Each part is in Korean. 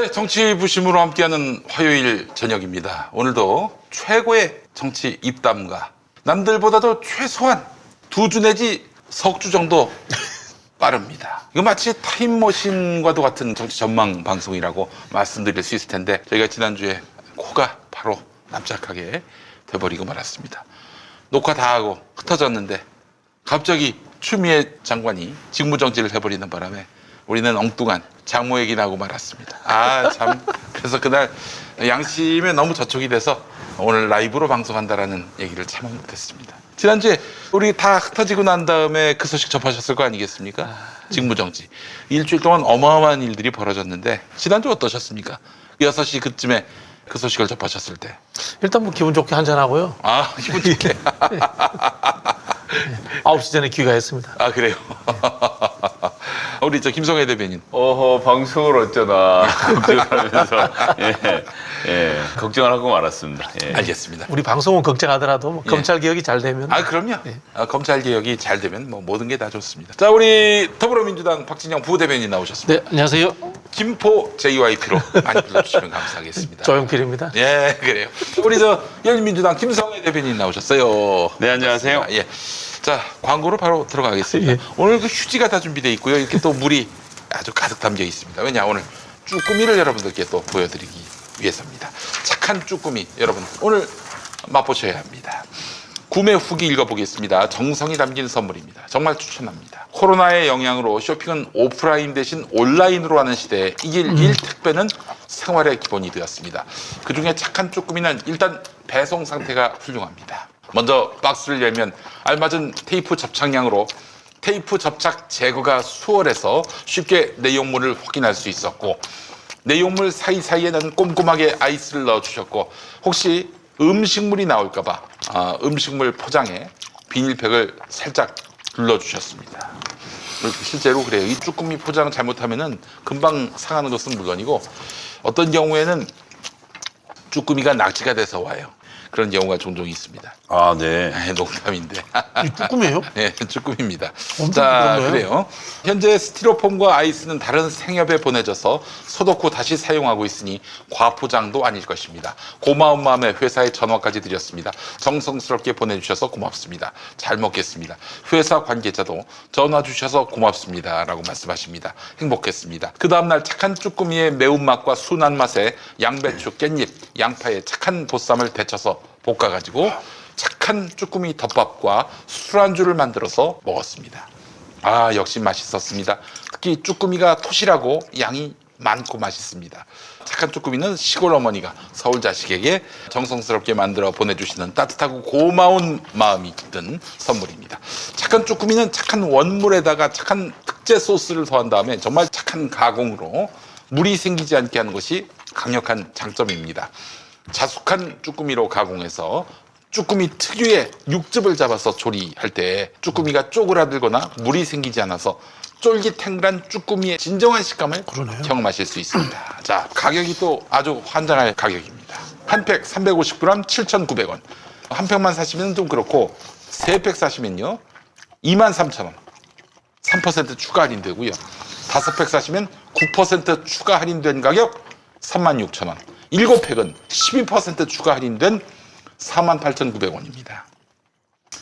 네, 정치 부심으로 함께하는 화요일 저녁입니다. 오늘도 최고의 정치 입담가, 남들보다도 최소한 2주 내지 석주 정도 빠릅니다. 이거 마치 타임머신과도 같은 정치 전망 방송이라고 말씀드릴 수 있을 텐데 저희가 지난주에 코가 바로 납작하게 돼버리고 말았습니다. 녹화 다 하고 흩어졌는데 갑자기 추미애 장관이 직무정지를 해버리는 바람에 우리는 엉뚱한 장모 얘기 나고 말았습니다. 아, 참. 그래서 그날 양심에 너무 저촉이 돼서 오늘 라이브로 방송한다라는 얘기를 참 못했습니다. 지난주에 우리 다 흩어지고 난 다음에 그 소식 접하셨을 거 아니겠습니까? 직무정지. 일주일 동안 어마어마한 일들이 벌어졌는데 지난주 어떠셨습니까? 6시 그쯤에 그 소식을 접하셨을 때. 일단 뭐 기분 좋게 한잔하고요. 아, 기분 좋게. 9시 전에 귀가했습니다. 아, 그래요? 우리 김성애 대변인. 어허, 방송을 어쩌나 걱정하면서 걱정을 하고 말았습니다. 예. 알겠습니다. 우리 방송은 걱정하더라도 뭐 검찰 개혁이 잘 되면 아, 그럼요. 검찰 개혁이 잘 되면 뭐 모든 게 다 좋습니다. 자, 우리 더불어민주당 박진영 부대변인 나오셨습니다. 네, 안녕하세요. 김포 JYP로 많이 불러주시면 감사하겠습니다. 조용필입니다. 예, 그래요. 우리 열린민주당 김성애 대변인 나오셨어요. 네, 안녕하세요. 예. 자, 광고로 바로 들어가겠습니다. 예. 오늘 그 휴지가 다 준비되어 있고요. 이렇게 또 물이 아주 가득 담겨 있습니다. 왜냐, 오늘 쭈꾸미를 여러분들께 또 보여드리기 위해서입니다. 착한 쭈꾸미 여러분 오늘 맛보셔야 합니다. 구매 후기 읽어보겠습니다. 정성이 담긴 선물입니다. 정말 추천합니다. 코로나의 영향으로 쇼핑은 오프라인 대신 온라인으로 하는 시대에 이길 1택배는 생활의 기본이 되었습니다. 그중에 착한 쭈꾸미는 일단 배송 상태가 훌륭합니다. 먼저 박스를 열면 알맞은 테이프 접착량으로 테이프 접착 제거가 수월해서 쉽게 내용물을 확인할 수 있었고, 내용물 사이사이에는 꼼꼼하게 아이스를 넣어주셨고, 혹시 음식물이 나올까봐 음식물 포장에 비닐팩을 살짝 둘러주셨습니다. 실제로 그래요. 이 쭈꾸미 포장 잘못하면은 금방 상하는 것은 물론이고, 어떤 경우에는 쭈꾸미가 낙지가 돼서 와요. 그런 경우가 종종 있습니다. 아, 네. 농담인데. 이 쭈꾸미예요? 네, 쭈꾸미입니다. 엄청 자, 부드럽네요. 그래요. 현재 스티로폼과 아이스는 다른 생협에 보내져서 소독 후 다시 사용하고 있으니 과포장도 아닐 것입니다. 고마운 마음에 회사에 전화까지 드렸습니다. 정성스럽게 보내주셔서 고맙습니다. 잘 먹겠습니다. 회사 관계자도 전화 주셔서 고맙습니다. 라고 말씀하십니다. 행복했습니다. 그 다음날 착한 쭈꾸미의 매운맛과 순한 맛에 양배추, 깻잎, 양파에 착한 보쌈을 데쳐서 볶아가지고 착한 쭈꾸미 덮밥과 술안주를 만들어서 먹었습니다. 아, 역시 맛있었습니다. 특히 쭈꾸미가 토실하고 양이 많고 맛있습니다. 착한 쭈꾸미는 시골 어머니가 서울 자식에게 정성스럽게 만들어 보내주시는 따뜻하고 고마운 마음이 든 선물입니다. 착한 쭈꾸미는 착한 원물에다가 착한 특제 소스를 더한 다음에 정말 착한 가공으로 물이 생기지 않게 하는 것이 강력한 장점입니다. 자숙한 쭈꾸미로 가공해서 쭈꾸미 특유의 육즙을 잡아서 조리할 때 쭈꾸미가 쪼그라들거나 물이 생기지 않아서 쫄깃탱글한 쭈꾸미의 진정한 식감을 경험하실 수 있습니다. 자, 가격이 또 아주 환장할 가격입니다. 한 팩 350g 7,900원. 한 팩만 사시면 좀 그렇고 세 팩 사시면요 23,000원. 3% 추가 할인되고요. 5팩 사시면 9% 추가 할인된 가격 36,000원. 7팩은 12% 추가 할인된 48,900원입니다.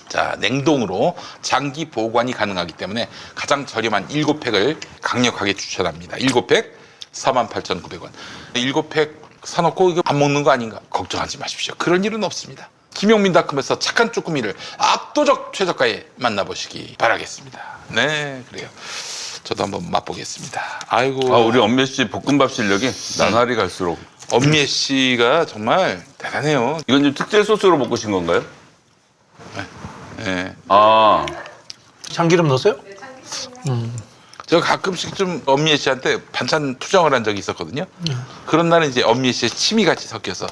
자, 냉동으로 장기 보관이 가능하기 때문에 가장 저렴한 7팩을 강력하게 추천합니다. 7팩 48,900원. 7팩 사놓고 이거 안 먹는 거 아닌가? 걱정하지 마십시오. 그런 일은 없습니다. 김용민닷컴에서 착한 쭈꾸미를 압도적 최저가에 만나보시기 바라겠습니다. 네, 그래요. 저도 한번 맛보겠습니다. 아이고. 아, 우리 엄매 씨 볶음밥 실력이 나날이 갈수록. 엄미애 씨가 정말 대단해요. 이건 좀 특제 소스로 볶으신 건가요? 네. 아, 참기름 넣었어요? 저 가끔씩 좀 엄미애 씨한테 반찬 투정을 한 적이 있었거든요. 그런 날은 이제 엄미애 씨의 침이 같이 섞여서.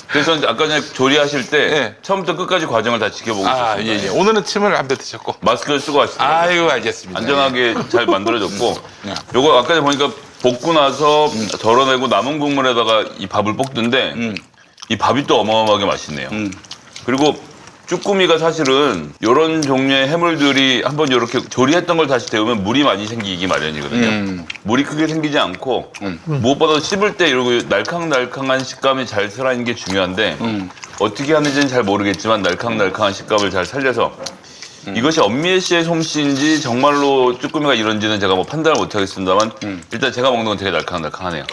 그래서 아까 전에 조리하실 때 네. 처음부터 끝까지 과정을 다 지켜보고 아, 있었습니다. 예, 예. 오늘은 침을 안 뱉으셨고. 마스크를 쓰고 하시더라고요. 아이고, 알겠습니다. 안전하게 잘 만들어졌고 네. 요거 아까 전에 보니까 볶고 나서 덜어내고 남은 국물에다가 이 밥을 볶던데 이 밥이 또 어마어마하게 맛있네요. 그리고 쭈꾸미가 사실은 이런 종류의 해물들이 한번 이렇게 조리했던 걸 다시 데우면 물이 많이 생기기 마련이거든요. 물이 크게 생기지 않고 무엇보다 씹을 때 이러고 날캉날캉한 식감이 잘 살아있는 게 중요한데 어떻게 하는지는 잘 모르겠지만 날캉날캉한 식감을 잘 살려서 이것이 엄미애 씨의 솜씨인지 정말로 쭈꾸미가 이런지는 제가 뭐 판단을 못하겠습니다만 일단 제가 먹는 건 되게 날캉날캉하네요.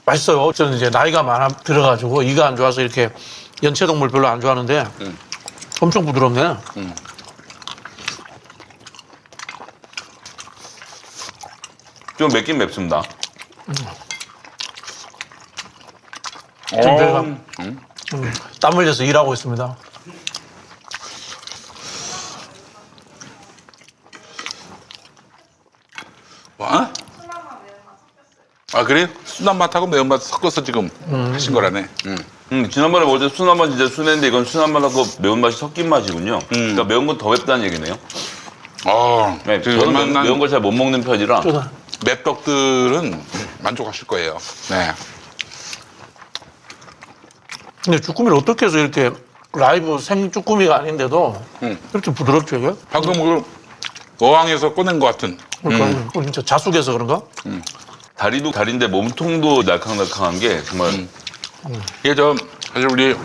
맛있어요. 저는 이제 나이가 많아 들어가지고 이가 안 좋아서 이렇게 연체동물 별로 안 좋아하는데 엄청 부드럽네. 좀 맵긴 맵습니다. 지금 저희가 땀 흘려서 일하고 있습니다. 뭐? 아 그래? 순한 맛하고 매운맛 섞어서 지금 하신 거라네. 지난번에 먹을 때 순한 맛 진짜 순했는데 이건 순한 맛하고 매운맛이 섞인 맛이군요. 그러니까 매운 건 더 맵다는 얘기네요. 네, 저는 웬만한 매운 걸 잘 못 먹는 편이라 쪼다. 맵떡들은 만족하실 거예요. 네. 근데 쭈꾸미를 어떻게 해서 이렇게 라이브 생 쭈꾸미가 아닌데도 이렇게 부드럽죠, 이게? 방금 그 어항에서 꺼낸 것 같은. 그러니까 진짜 자숙해서 그런가? 다리도 다리인데 몸통도 날캉날캉한 게 정말 이게 사실 우리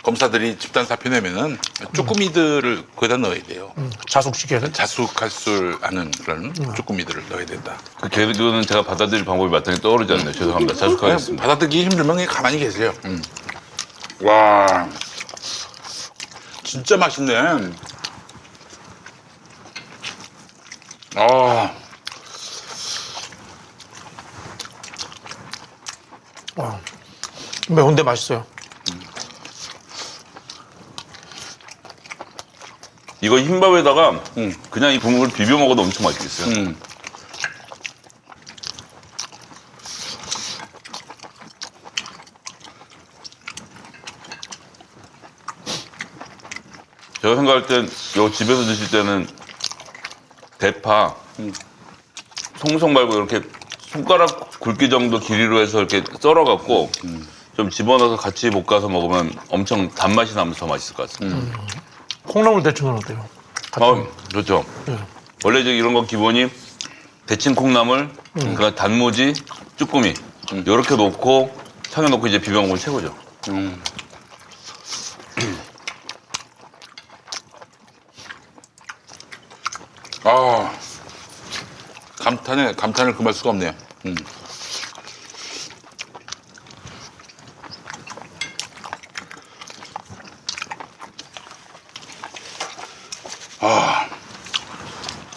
검사들이 집단 사표 내면은 쭈꾸미들을 거기다 넣어야 돼요. 자숙시켜야 돼? 자숙할 줄 아는 그런 쭈꾸미들을 넣어야 된다. 그 개그는 제가 받아들일 방법이 마땅히 떠오르지 않네요. 죄송합니다. 자숙하겠습니다. 받아들이기 힘들면 그냥 가만히 계세요. 와, 진짜 맛있네. 아, 매운데 맛있어요. 이거 흰밥에다가 그냥 이 국물을 비벼 먹어도 엄청 맛있겠어요. 제가 생각할 땐 이거 집에서 드실 때는 대파, 송송 말고 이렇게 손가락 굵기 정도 길이로 해서 이렇게 썰어갖고 좀 집어넣어서 같이 볶아서 먹으면 엄청 단맛이 나면서 더 맛있을 것 같습니다. 콩나물 데치면 어때요? 그렇죠. 네. 원래 이제 이런 거 기본이 데친 콩나물, 그 단무지, 쭈꾸미 이렇게 넣고 청에 넣고 이제 비벼 먹으면 최고죠. 아, 감탄을 금할 수가 없네요. 아,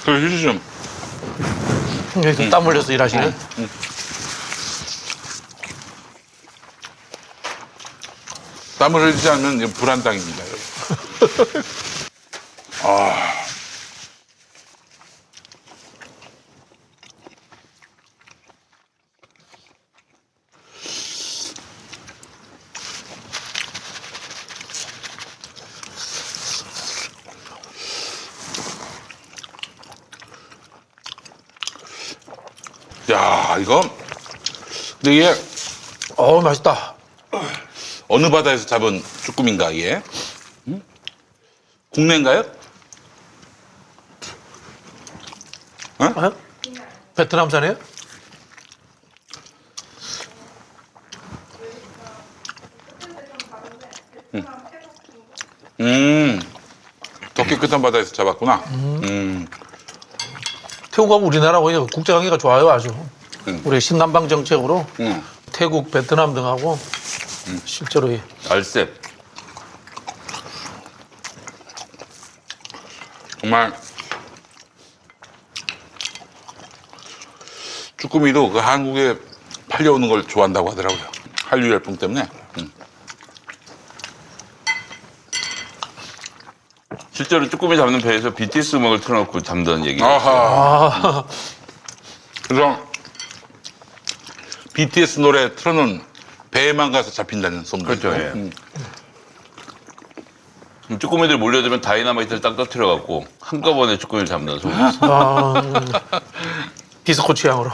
그 휴지 좀. 이렇게 땀 흘려서 일하시네. 땀을 흘리지 않으면 이건 불안당입니다. 여러분. 아. 야, 이거. 근데 이게 맛있다. 어느 바다에서 잡은 쭈꾸미인가, 이게? 국내인가요? 어? 베트남산이에요? 터키 끝한 바다에서 잡았구나. 태국하고 우리나라하고 이제 국제관계가 좋아요, 아주. 우리 신남방 정책으로 태국, 베트남 등하고 실제로 알셉. 정말 쭈꾸미도 그 한국에 팔려오는 걸 좋아한다고 하더라고요. 한류 열풍 때문에. 실제로 쭈꾸미 잡는 배에서 BTS 음악을 틀어놓고 잠드는 얘기가 있어요. 아하. 그래서 BTS 노래 틀어놓은 배에만 가서 잡힌다는 소문이 그렇죠, 있고. 예. 쭈꾸미들 몰려들면 다이나마이트를 딱 터뜨려갖고 한꺼번에 쭈꾸미를 잡는 소문이 있어요. 디스코 취향으로.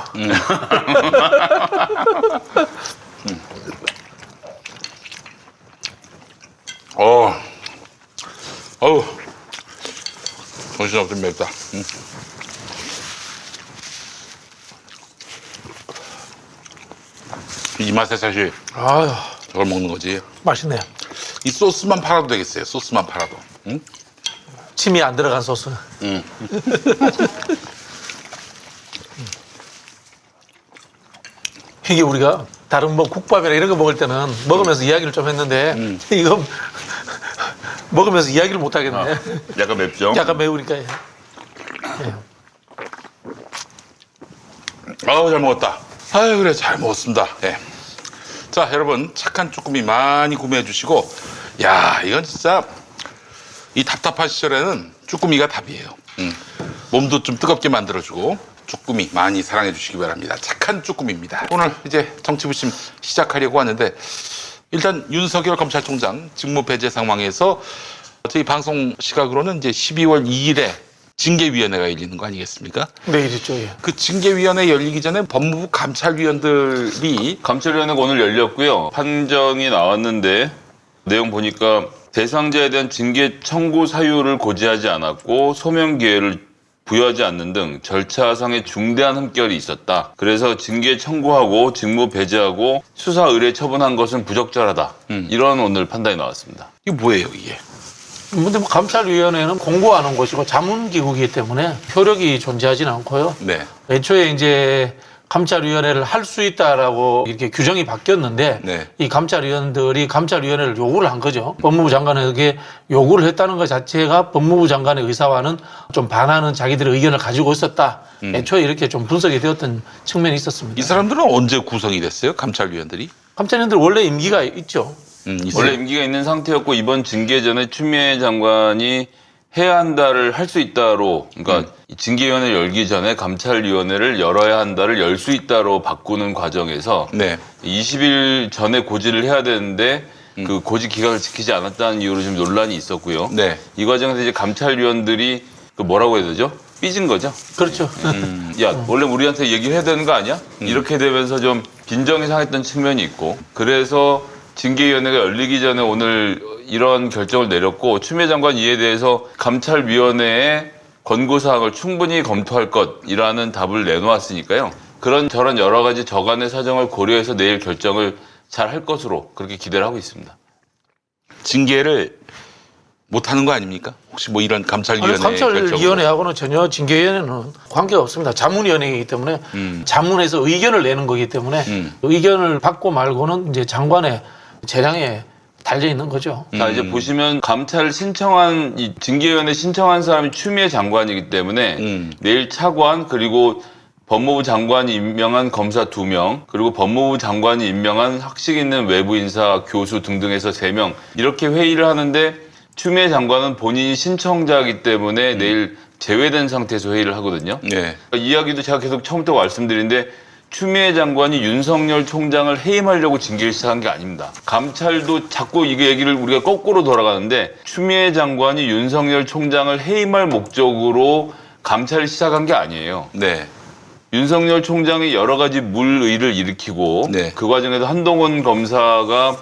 어우, 정신없이 맵다. 이 맛에 사실 아유, 저걸 먹는 거지. 맛있네. 이 소스만 팔아도 되겠어요. 소스만 팔아도. 응? 침이 안 들어간 소스. 응. 이게 우리가 다른 뭐 국밥이나 이런 거 먹을 때는 먹으면서 이야기를 좀 했는데 이거 먹으면서 이야기를 못 하겠네. 약간 맵죠? 약간 매우니까. 예. 아우, 잘 먹었다. 아유, 그래, 잘 먹었습니다. 예. 자, 여러분, 착한 쭈꾸미 많이 구매해 주시고, 야, 이건 진짜 이 답답한 시절에는 쭈꾸미가 답이에요. 몸도 좀 뜨겁게 만들어주고, 쭈꾸미 많이 사랑해 주시기 바랍니다. 착한 쭈꾸미입니다. 오늘 이제 정치부심 시작하려고 하는데, 일단 윤석열 검찰총장 직무 배제 상황에서 저희 방송 시각으로는 이제 12월 2일에 징계위원회가 열리는 거 아니겠습니까? 내일이죠. 예. 그 징계위원회 열리기 전에 법무부 감찰위원들이 감찰위원회가 오늘 열렸고요. 판정이 나왔는데 내용 보니까 대상자에 대한 징계 청구 사유를 고지하지 않았고 소명 기회를 부여하지 않는 등 절차상의 중대한 흠결이 있었다. 그래서 징계 청구하고 직무 배제하고 수사 의뢰 처분한 것은 부적절하다. 이런 오늘 판단이 나왔습니다. 이게 뭐예요, 이게? 근데 뭐 감찰위원회는 공고하는 곳이고 자문기구이기 때문에 효력이 존재하지는 않고요. 네. 애초에 이제 감찰위원회를 할 수 있다라고 이렇게 규정이 바뀌었는데 네. 이 감찰위원들이 감찰위원회를 요구를 한 거죠. 법무부 장관에게 요구를 했다는 것 자체가 법무부 장관의 의사와는 좀 반하는 자기들의 의견을 가지고 있었다. 애초에 이렇게 좀 분석이 되었던 측면이 있었습니다. 이 사람들은 언제 구성이 됐어요? 감찰위원들이? 감찰위원들 원래 임기가 있죠. 있어요? 원래 임기가 있는 상태였고 이번 징계 전에 추미애 장관이 해야 한다를 할 수 있다로 그러니까 징계위원회 열기 전에 감찰위원회를 열어야 한다를 열 수 있다로 바꾸는 과정에서 네. 20일 전에 고지를 해야 되는데 그 고지 기간을 지키지 않았다는 이유로 좀 논란이 있었고요. 네. 이 과정에서 이제 감찰위원들이 그 뭐라고 해야 되죠? 삐진 거죠. 그렇죠. 야, 원래 우리한테 얘기를 해야 되는 거 아니야? 이렇게 되면서 좀 빈정이 상했던 측면이 있고 그래서 징계위원회가 열리기 전에 오늘 이런 결정을 내렸고 추미애 장관 이에 대해서 감찰위원회에 권고사항을 충분히 검토할 것이라는 답을 내놓았으니까요. 그런 저런 여러 가지 저간의 사정을 고려해서 내일 결정을 잘 할 것으로 그렇게 기대를 하고 있습니다. 징계를 못하는 거 아닙니까? 혹시 뭐 이런 감찰위원회 감찰위원회하고는 전혀 징계위원회는 관계가 없습니다. 자문위원회이기 때문에 자문해서 의견을 내는 거기 때문에 의견을 받고 말고는 이제 장관의 재량에 달려 있는 거죠. 자, 이제 보시면 감찰을 신청한, 이 징계위원회 신청한 사람이 추미애 장관이기 때문에 내일 차관, 그리고 법무부 장관이 임명한 검사 2명, 그리고 법무부 장관이 임명한 학식 있는 외부 인사, 교수 등등해서 3명, 이렇게 회의를 하는데 추미애 장관은 본인이 신청자이기 때문에 내일 제외된 상태에서 회의를 하거든요. 네. 그러니까 이야기도 제가 계속 처음부터 말씀드리는데 추미애 장관이 윤석열 총장을 해임하려고 징계를 시작한 게 아닙니다. 감찰도 자꾸 이거 얘기를 우리가 거꾸로 돌아가는데 추미애 장관이 윤석열 총장을 해임할 목적으로 감찰을 시작한 게 아니에요. 네. 윤석열 총장이 여러 가지 물의를 일으키고 네. 그 과정에서 한동훈 검사가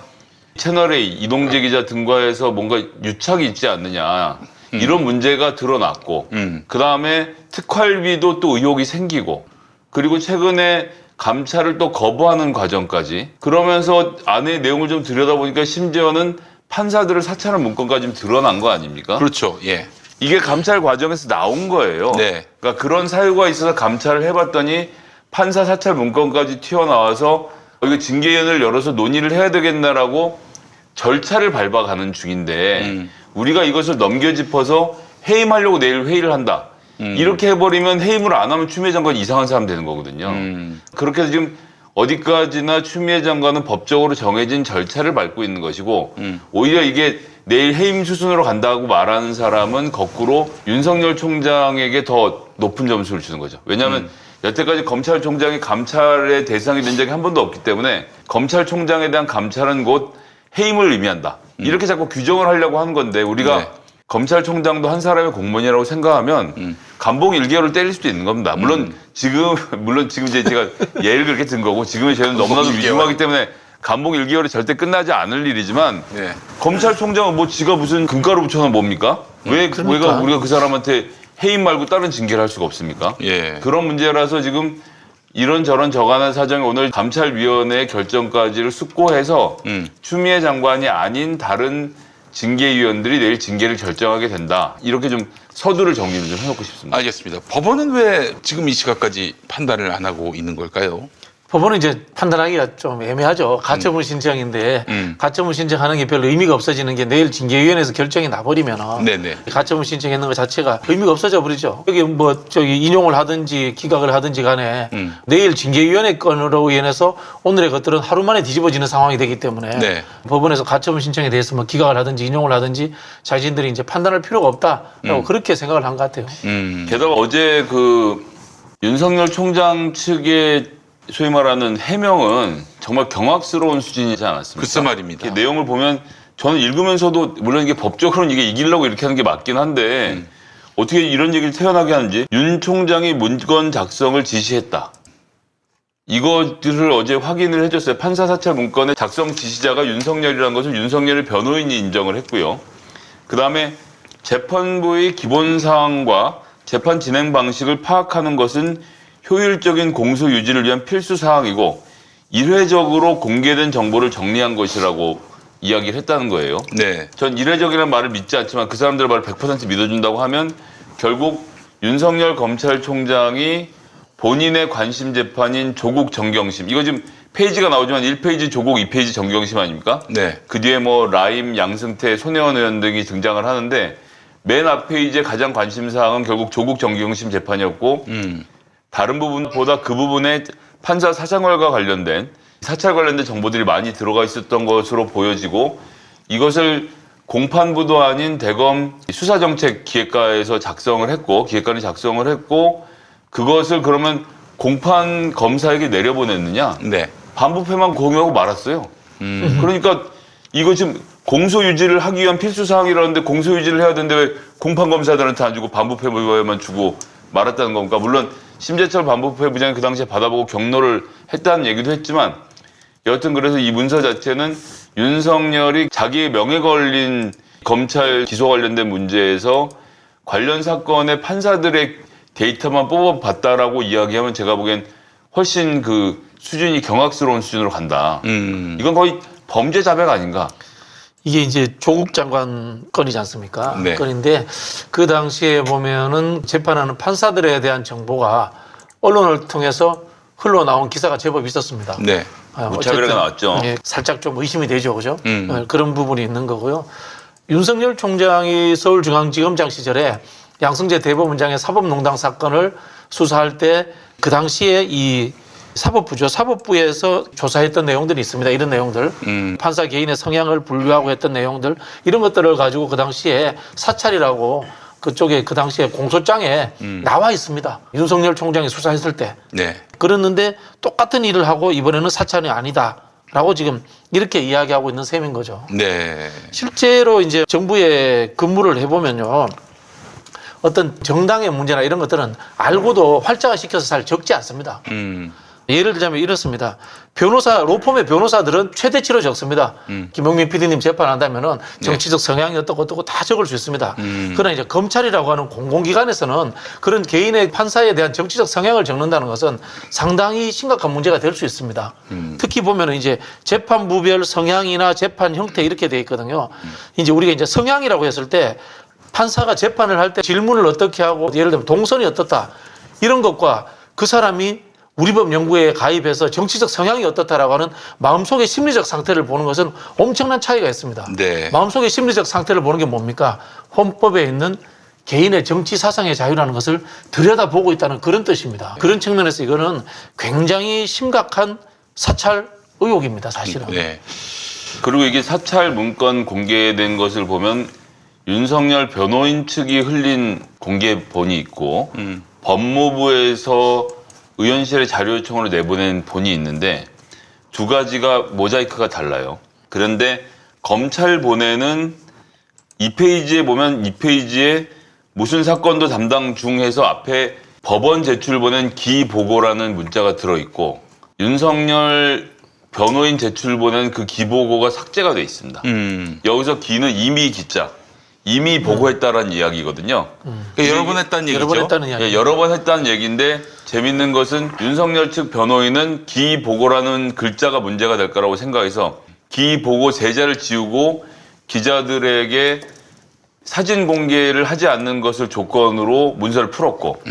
채널A 이동재 기자 등과해서 뭔가 유착이 있지 않느냐 이런 문제가 드러났고 그 다음에 특활비도 또 의혹이 생기고 그리고 최근에 감찰을 또 거부하는 과정까지 그러면서 안에 내용을 좀 들여다보니까 심지어는 판사들을 사찰한 문건까지 좀 드러난 거 아닙니까? 그렇죠. 예. 이게 감찰 과정에서 나온 거예요. 네. 그러니까 그런 사유가 있어서 감찰을 해봤더니 판사 사찰 문건까지 튀어나와서 이거 징계위원회를 열어서 논의를 해야 되겠나라고 절차를 밟아가는 중인데 우리가 이것을 넘겨짚어서 해임하려고 내일 회의를 한다. 이렇게 해버리면 해임을 안 하면 추미애 장관이 이상한 사람 되는 거거든요. 그렇게 해서 지금 어디까지나 추미애 장관은 법적으로 정해진 절차를 밟고 있는 것이고 오히려 이게 내일 해임 수순으로 간다고 말하는 사람은 거꾸로 윤석열 총장에게 더 높은 점수를 주는 거죠. 왜냐하면 여태까지 검찰총장이 감찰의 대상이 된 적이 한 번도 없기 때문에 검찰총장에 대한 감찰은 곧 해임을 의미한다. 이렇게 자꾸 규정을 하려고 하는 건데 우리가 네. 검찰총장도 한 사람의 공무원이라고 생각하면 감봉 1개월을 때릴 수도 있는 겁니다. 물론 지금 이제 제가 예를 그렇게 든 거고 지금의 죄는 너무나도 위중하기 때문에 감봉 1개월이 절대 끝나지 않을 일이지만 네. 검찰총장은 뭐 지가 무슨 금가루 붙여놓은 뭡니까? 왜 그러니까. 우리가 그 사람한테 해임 말고 다른 징계를 할 수가 없습니까? 예. 그런 문제라서 지금 이런저런 저간한 사정이 오늘 감찰위원회 결정까지를 숙고해서 추미애 장관이 아닌 다른 징계위원들이 내일 징계를 결정하게 된다. 이렇게 좀 서두를 정리를 좀 해놓고 싶습니다. 알겠습니다. 법원은 왜 지금 이 시각까지 판단을 안 하고 있는 걸까요? 법원은 이제 판단하기가 좀 애매하죠. 가처분 신청인데 가처분 신청하는 게 별로 의미가 없어지는 게 내일 징계위원회에서 결정이 나버리면 네네. 가처분 신청했는 것 자체가 의미가 없어져 버리죠. 여기 뭐 저기 인용을 하든지 기각을 하든지 간에 내일 징계위원회 건으로 인해서 오늘의 것들은 하루 만에 뒤집어지는 상황이 되기 때문에 네. 법원에서 가처분 신청에 대해서 뭐 기각을 하든지 인용을 하든지 자신들이 이제 판단할 필요가 없다라고 그렇게 생각을 한 것 같아요. 게다가 어제 그 윤석열 총장 측의 소위 말하는 해명은 정말 경악스러운 수준이지 않았습니까? 글쎄 말입니다. 이렇게 내용을 보면 저는 읽으면서도 물론 이게 법적으로는 이게 이기려고 이렇게 하는 게 맞긴 한데 어떻게 이런 얘기를 태어나게 하는지 윤 총장이 문건 작성을 지시했다. 이것들을 어제 확인을 해줬어요. 판사 사찰 문건의 작성 지시자가 윤석열이라는 것을 윤석열의 변호인이 인정을 했고요. 그다음에 재판부의 기본 사항과 재판 진행 방식을 파악하는 것은 효율적인 공소 유지를 위한 필수 사항이고 일회적으로 공개된 정보를 정리한 것이라고 이야기를 했다는 거예요. 네. 전 일회적이라는 말을 믿지 않지만 그 사람들의 말을 100% 믿어준다고 하면 결국 윤석열 검찰총장이 본인의 관심 재판인 조국 정경심, 이거 지금 페이지가 나오지만 1페이지 조국, 2페이지 정경심 아닙니까? 네. 그 뒤에 뭐 라임, 양승태, 손혜원 의원 등이 등장을 하는데 맨 앞 페이지의 가장 관심사항은 결국 조국 정경심 재판이었고 다른 부분보다 그 부분에 판사 사생활과 관련된 사찰 관련된 정보들이 많이 들어가 있었던 것으로 보여지고 이것을 공판부도 아닌 대검 수사정책기획과에서 작성을 했고 기획관이 작성을 했고 그것을 그러면 공판 검사에게 내려보냈느냐? 네. 반부패만 공유하고 말았어요. 그러니까 이거 지금 공소 유지를 하기 위한 필수 사항이라는데 공소 유지를 해야 되는데 왜 공판 검사들한테 안 주고 반부패만 주고 말았다는 겁니까? 물론 심재철 반부패 부장이 그 당시에 받아보고 경로를 했다는 얘기도 했지만 여하튼 그래서 이 문서 자체는 윤석열이 자기의 명예 걸린 검찰 기소 관련된 문제에서 관련 사건의 판사들의 데이터만 뽑아봤다라고 이야기하면 제가 보기엔 훨씬 그 수준이 경악스러운 수준으로 간다. 이건 거의 범죄 자백 아닌가? 이게 이제 조국 장관 건이지 않습니까? 네. 건인데 그 당시에 보면은 재판하는 판사들에 대한 정보가 언론을 통해서 흘러나온 기사가 제법 있었습니다. 네. 무차별하게 어쨌든, 나왔죠. 예, 살짝 좀 의심이 되죠, 그죠? 그런 부분이 있는 거고요. 윤석열 총장이 서울중앙지검장 시절에 양승재 대법원장의 사법농단 사건을 수사할 때 그 당시에 이 사법부죠. 사법부에서 조사했던 내용들이 있습니다. 이런 내용들. 판사 개인의 성향을 분류하고 했던 내용들. 이런 것들을 가지고 그 당시에 사찰이라고 그쪽에 그 당시에 공소장에 나와 있습니다. 윤석열 총장이 수사했을 때. 네. 그랬는데 똑같은 일을 하고 이번에는 사찰이 아니다라고 지금 이렇게 이야기하고 있는 셈인 거죠. 네. 실제로 이제 정부에 근무를 해보면요. 어떤 정당의 문제나 이런 것들은 알고도 활자화시켜서 잘 적지 않습니다. 예를 들자면 이렇습니다. 로펌의 변호사들은 최대치로 적습니다. 김용민 PD님 재판한다면은 정치적 성향이 어떻고 다 적을 수 있습니다. 그러나 이제 검찰이라고 하는 공공기관에서는 그런 개인의 판사에 대한 정치적 성향을 적는다는 것은 상당히 심각한 문제가 될 수 있습니다. 특히 보면은 이제 재판부별 성향이나 재판 형태 이렇게 돼 있거든요. 이제 우리가 이제 성향이라고 했을 때 판사가 재판을 할 때 질문을 어떻게 하고 예를 들면 동선이 어떻다 이런 것과 그 사람이 우리법 연구회에 가입해서 정치적 성향이 어떻다라고 하는 마음속의 심리적 상태를 보는 것은 엄청난 차이가 있습니다. 네. 마음속의 심리적 상태를 보는 게 뭡니까? 헌법에 있는 개인의 정치 사상의 자유라는 것을 들여다보고 있다는 그런 뜻입니다. 그런 측면에서 이거는 굉장히 심각한 사찰 의혹입니다. 사실은. 네. 그리고 이게 사찰 문건 공개된 것을 보면 윤석열 변호인 측이 흘린 공개본이 있고 법무부에서 의원실에 자료 요청으로 내보낸 본이 있는데 두 가지가 모자이크가 달라요. 그런데 검찰본에는 2페이지에 보면 2페이지에 무슨 사건도 담당 중 해서 앞에 법원 제출본엔 기보고라는 문자가 들어있고 윤석열 변호인 제출본에는 그 기보고가 삭제가 돼 있습니다. 여기서 기는 이미 기자, 이미 보고했다라는 이야기거든요. 그러니까 여러 번 했다는 얘기죠. 여러 번 했다는 이야기. 예, 여러 번 했다는 얘기인데 재밌는 것은 윤석열 측 변호인은 기보고라는 글자가 문제가 될 거라고 생각해서 기보고 제자를 지우고 기자들에게 사진 공개를 하지 않는 것을 조건으로 문서를 풀었고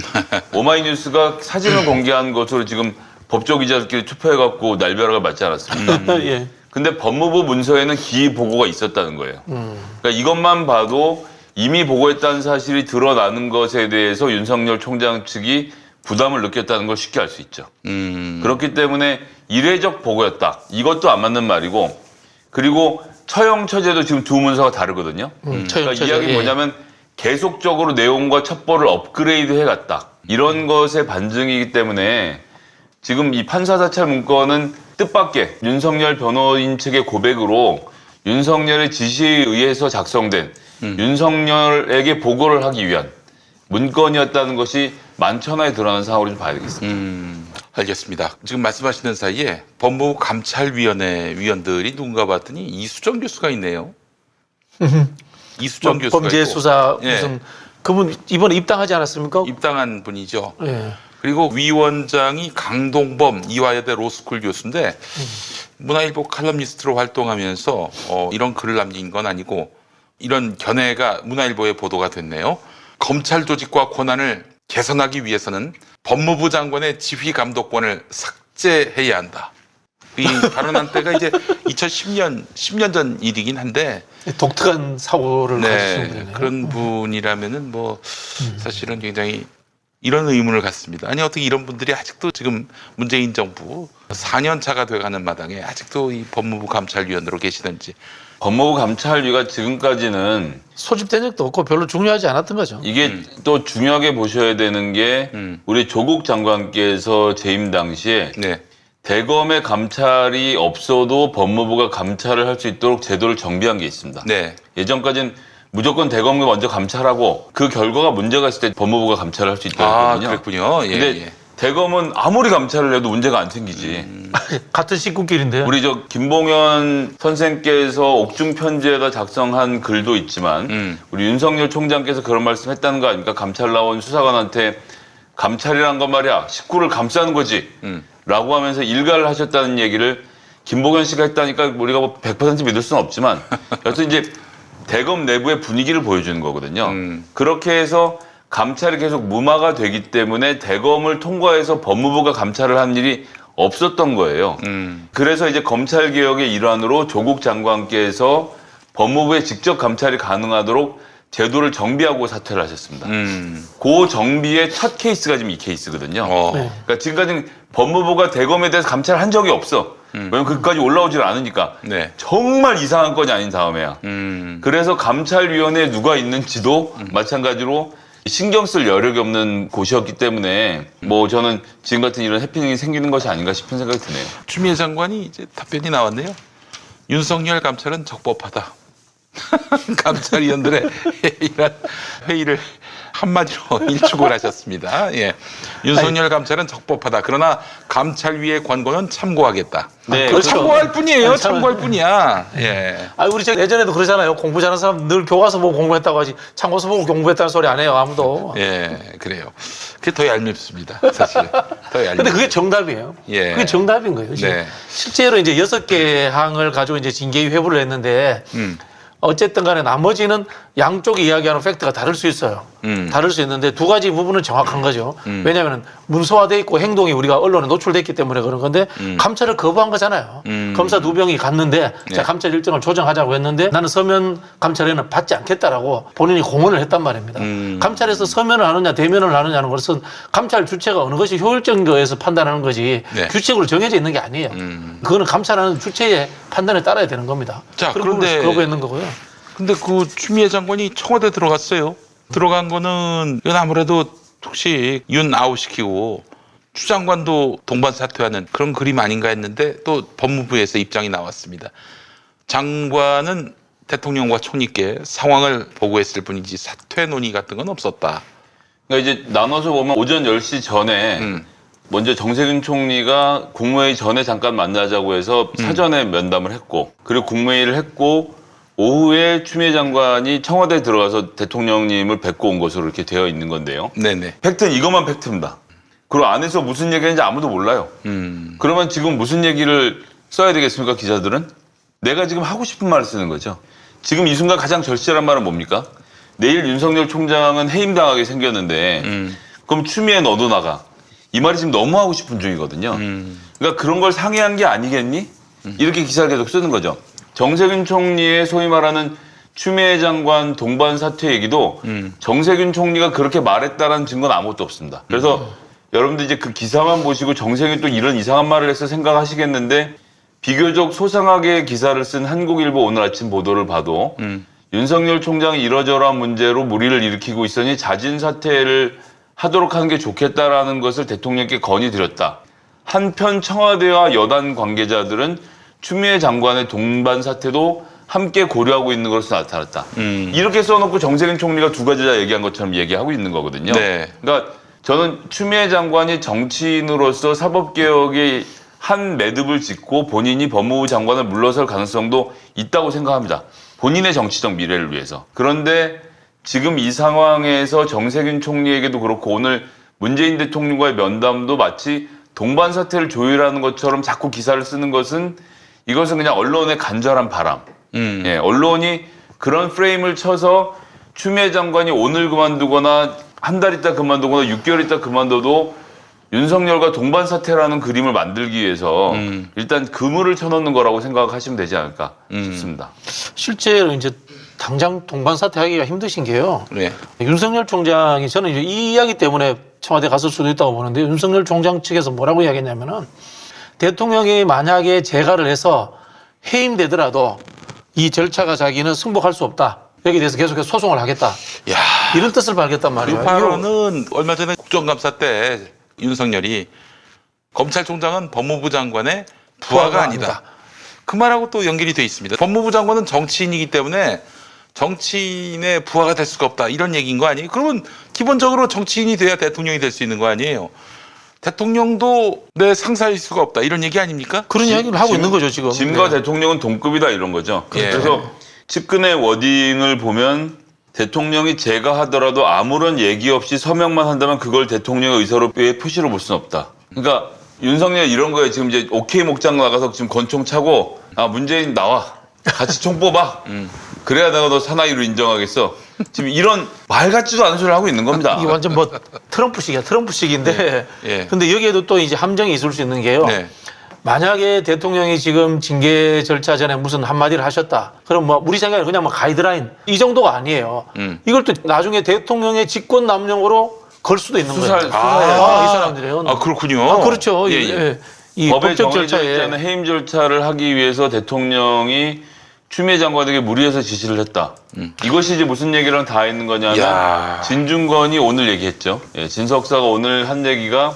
오마이뉴스가 사진을 공개한 것으로 지금 법조 기자들끼리 투표해갖고 날벼락을 맞지 않았습니까? 예. 근데 법무부 문서에는 기보고가 있었다는 거예요. 그러니까 이것만 봐도 이미 보고했다는 사실이 드러나는 것에 대해서 윤석열 총장 측이 부담을 느꼈다는 걸 쉽게 알 수 있죠. 그렇기 때문에 이례적 보고였다. 이것도 안 맞는 말이고 그리고 처형 처제도 지금 두 문서가 다르거든요. 그러니까 이야기는 뭐냐면 계속적으로 내용과 첩보를 업그레이드 해갔다. 이런 것의 반증이기 때문에 지금 이 판사 사찰 문건은 뜻밖의 윤석열 변호인 측의 고백으로 윤석열의 지시에 의해서 작성된 윤석열에게 보고를 하기 위한 문건이었다는 것이 만천하에 드러나는 상황으로 좀 봐야 되겠습니다. 알겠습니다. 지금 말씀하시는 사이에 법무부 감찰위원회 위원들이 누군가 봤더니 이수정 교수가 있네요. 이수정 교수가 범죄 있고. 수사 예. 무슨 그분 이번에 입당하지 않았습니까? 입당한 분이죠. 예. 그리고 위원장이 강동범 이화여대 로스쿨 교수인데 문화일보 칼럼니스트로 활동하면서 이런 글을 남긴 건 아니고 이런 견해가 문화일보에 보도가 됐네요. 검찰 조직과 권한을 개선하기 위해서는 법무부 장관의 지휘 감독권을 삭제해야 한다. 이 발언한 때가 이제 10년 전 일이긴 한데 독특한 사고를 가지신 네, 분이네요. 그런 분이라면은 뭐 사실은 굉장히 이런 의문을 갖습니다. 아니 어떻게 이런 분들이 아직도 지금 문재인 정부 4년 차가 돼가는 마당에 아직도 이 법무부 감찰위원으로 계시는지. 법무부 감찰위가 지금까지는 소집된 적도 없고 별로 중요하지 않았던 거죠. 이게 또 중요하게 보셔야 되는 게 우리 조국 장관께서 재임 당시에 네. 대검의 감찰이 없어도 법무부가 감찰을 할 수 있도록 제도를 정비한 게 있습니다. 네. 예전까지는 무조건 대검이 먼저 감찰하고 그 결과가 문제가 있을 때 법무부가 감찰을 할 수 있다고 아, 했거든요. 그랬군요. 예, 근데 예. 대검은 아무리 감찰을 해도 문제가 안 생기지. 같은 식구끼리인데. 우리 저 김봉현 선생께서 옥중 편지에다 작성한 글도 있지만 우리 윤석열 총장께서 그런 말씀했다는 거 아닙니까? 감찰 나온 수사관한테 감찰이란 건 말이야 식구를 감싸는 거지 라고 하면서 일가를 하셨다는 얘기를 김봉현 씨가 했다니까 우리가 뭐 100% 믿을 수는 없지만 여튼 이제 대검 내부의 분위기를 보여주는 거거든요. 그렇게 해서 감찰이 계속 무마가 되기 때문에 대검을 통과해서 법무부가 감찰을 한 일이 없었던 거예요. 그래서 이제 검찰개혁의 일환으로 조국 장관께서 법무부에 직접 감찰이 가능하도록 제도를 정비하고 사퇴를 하셨습니다. 그 정비의 첫 케이스가 지금 이 케이스거든요. 네. 그러니까 지금까지 법무부가 대검에 대해서 감찰을 한 적이 없어. 왜냐면 그까지 올라오질 않으니까. 네. 정말 이상한 건이 아닌 다음에야. 그래서 감찰위원회에 누가 있는지도 마찬가지로 신경 쓸 여력이 없는 곳이었기 때문에 뭐 저는 지금 같은 이런 해프닝이 생기는 것이 아닌가 싶은 생각이 드네요. 추미애 장관이 이제 답변이 나왔네요. 윤석열 감찰은 적법하다. 감찰위원들의 이런 회의를 한마디로 일축을 하셨습니다. 예. 윤석열 감찰은 적법하다. 그러나 감찰위의 권고는 참고하겠다. 네, 그거 참고할 뿐이에요. 아니, 참고할 뿐이야. 예. 아, 우리 예전에도 그러잖아요. 공부 잘하는 사람 늘 교과서 보고 공부했다고 하지 참고서 보고 공부했다는 소리 안 해요. 아무도. 예, 그래요. 그게 더 얄밉습니다. 사실. 더 얄밉. 근데 그게 정답이에요. 예. 그게 정답인 거예요. 네. 실제로 이제 6개 항을 가지고 이제 징계위 회부를 했는데 어쨌든 간에 나머지는 양쪽이 이야기하는 팩트가 다를 수 있어요. 다를 수 있는데 두 가지 부분은 정확한 거죠. 왜냐하면 문서화돼 있고 행동이 우리가 언론에 노출됐기 때문에 그런 건데 감찰을 거부한 거잖아요. 검사 2명이 갔는데 자, 감찰 일정을 조정하자고 했는데 나는 서면 감찰에는 받지 않겠다라고 본인이 공언을 했단 말입니다. 감찰에서 서면을 하느냐 대면을 하느냐는 것은 감찰 주체가 어느 것이 효율적인 거에서 판단하는 거지 네. 규칙으로 정해져 있는 게 아니에요. 그거는 감찰하는 주체의 판단에 따라야 되는 겁니다. 자, 그런 그런데 부분을 거부했는 거고요. 근데 그 추미애 장관이 청와대 들어갔어요. 들어간 거는 이건 아무래도 혹시 윤 아웃시키고 추 장관도 동반 사퇴하는 그런 그림 아닌가 했는데 또 법무부에서 입장이 나왔습니다. 장관은 대통령과 총리께 상황을 보고했을 뿐이지 사퇴 논의 같은 건 없었다. 그러니까 이제 나눠서 보면 오전 10시 전에 먼저 정세균 총리가 국무회의 전에 잠깐 만나자고 해서 사전에 면담을 했고, 그리고 국무회의를 했고, 오후에 추미애 장관이 청와대에 들어가서 대통령님을 뵙고 온 것으로 이렇게 되어 있는 건데요. 네네. 팩트는 이것만 팩트입니다. 그리고 안에서 무슨 얘기했는지 아무도 몰라요. 그러면 지금 무슨 얘기를 써야 되겠습니까, 기자들은? 내가 지금 하고 싶은 말을 쓰는 거죠. 지금 이 순간 가장 절실한 말은 뭡니까? 내일 윤석열 총장은 해임당하게 생겼는데 그럼 추미애 너도 나가. 이 말이 지금 너무 하고 싶은 중이거든요. 그러니까 그런 걸 상의한 게 아니겠니? 이렇게 기사를 계속 쓰는 거죠. 정세균 총리의 소위 말하는 추미애 장관 동반 사퇴 얘기도 정세균 총리가 그렇게 말했다라는 증거는 아무것도 없습니다. 그래서 여러분들 이제 그 기사만 보시고 정세균이 또 이런 이상한 말을 해서 생각하시겠는데 비교적 소상하게 기사를 쓴 한국일보 오늘 아침 보도를 봐도 윤석열 총장이 이러저러한 문제로 물의를 일으키고 있으니 자진 사퇴를 하도록 하는 게 좋겠다라는 것을 대통령께 건의드렸다. 한편 청와대와 여당 관계자들은 추미애 장관의 동반 사퇴도 함께 고려하고 있는 것으로 나타났다. 이렇게 써놓고 정세균 총리가 두 가지 다 얘기한 것처럼 얘기하고 있는 거거든요. 네. 그러니까 저는 추미애 장관이 정치인으로서 사법개혁의 한 매듭을 짓고 본인이 법무부 장관을 물러설 가능성도 있다고 생각합니다. 본인의 정치적 미래를 위해서. 그런데 지금 이 상황에서 정세균 총리에게도 그렇고 오늘 문재인 대통령과의 면담도 마치 동반 사퇴를 조율하는 것처럼 자꾸 기사를 쓰는 것은 이것은 그냥 언론의 간절한 바람. 예, 언론이 그런 프레임을 쳐서 추미애 장관이 오늘 그만두거나 한 달 있다 그만두거나 6개월 있다 그만둬도 윤석열과 동반 사퇴라는 그림을 만들기 위해서 일단 그물을 쳐놓는 거라고 생각하시면 되지 않을까 싶습니다. 실제로 이제 당장 동반 사퇴하기가 힘드신 게요. 네. 윤석열 총장이 저는 이제 이 이야기 때문에 청와대 갔을 수도 있다고 보는데 윤석열 총장 측에서 뭐라고 이야기했냐면은 대통령이 만약에 재가를 해서 해임되더라도 이 절차가 자기는 승복할 수 없다. 여기에 대해서 계속해서 소송을 하겠다. 야, 이런 뜻을 밝혔단 말이에요. 이 발언은 얼마 전에 국정감사 때 윤석열이 검찰총장은 법무부 장관의 부하가 아니다. 그 말하고 또 연결이 돼 있습니다. 법무부 장관은 정치인이기 때문에 정치인의 부하가 될 수가 없다. 이런 얘기인 거 아니에요? 그러면 기본적으로 정치인이 돼야 대통령이 될 수 있는 거 아니에요? 대통령도 내 상사일 수가 없다. 이런 얘기 아닙니까? 그런 이야기를 하고 있는 거죠, 지금. 짐과 네. 대통령은 동급이다 이런 거죠. 예. 그래서 측근의 워딩을 보면 대통령이 제가 하더라도 아무런 얘기 없이 서명만 한다면 그걸 대통령의 의사로 왜 표시로 볼 수는 없다. 그러니까 윤석열 이런 거에 지금 이제 오케이 목장 나가서 지금 권총 차고 문재인 나와 같이 총 뽑아. 그래야 내가 너 사나이로 인정하겠어. 지금 이런 말 같지도 않은 소리를 하고 있는 겁니다. 이게 완전 뭐 트럼프식이야, 트럼프식인데. 예. 근데 여기에도 또 이제 함정이 있을 수 있는 게요. 네. 만약에 대통령이 지금 징계 절차 전에 무슨 한마디를 하셨다. 그럼 뭐 우리 생각에 그냥 뭐 가이드라인 이 정도가 아니에요. 이걸 또 나중에 대통령의 직권남용으로 걸 수도 있는 거예요. 수사해요. 이 사람들이요. 그렇군요. 그렇죠. 예, 예. 이 법에 법적 정해져 절차에 있는 해임 절차를 하기 위해서 대통령이 추미애 장관에게 무리해서 지시를 했다. 이것이 이제 무슨 얘기랑 다 있는 거냐면 야. 진중권이 오늘 얘기했죠. 예, 진석사가 오늘 한 얘기가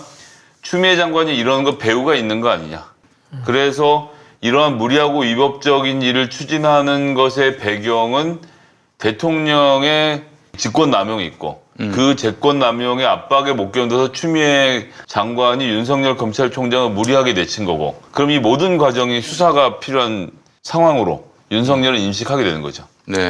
추미애 장관이 이런 거 배우가 있는 거 아니냐. 그래서 이러한 무리하고 위법적인 일을 추진하는 것의 배경은 대통령의 직권남용이 있고 그 직권남용의 압박에 못 견뎌서 추미애 장관이 윤석열 검찰총장을 무리하게 내친 거고 그럼 이 모든 과정이 수사가 필요한 상황으로 윤석열은 인식하게 되는 거죠. 네.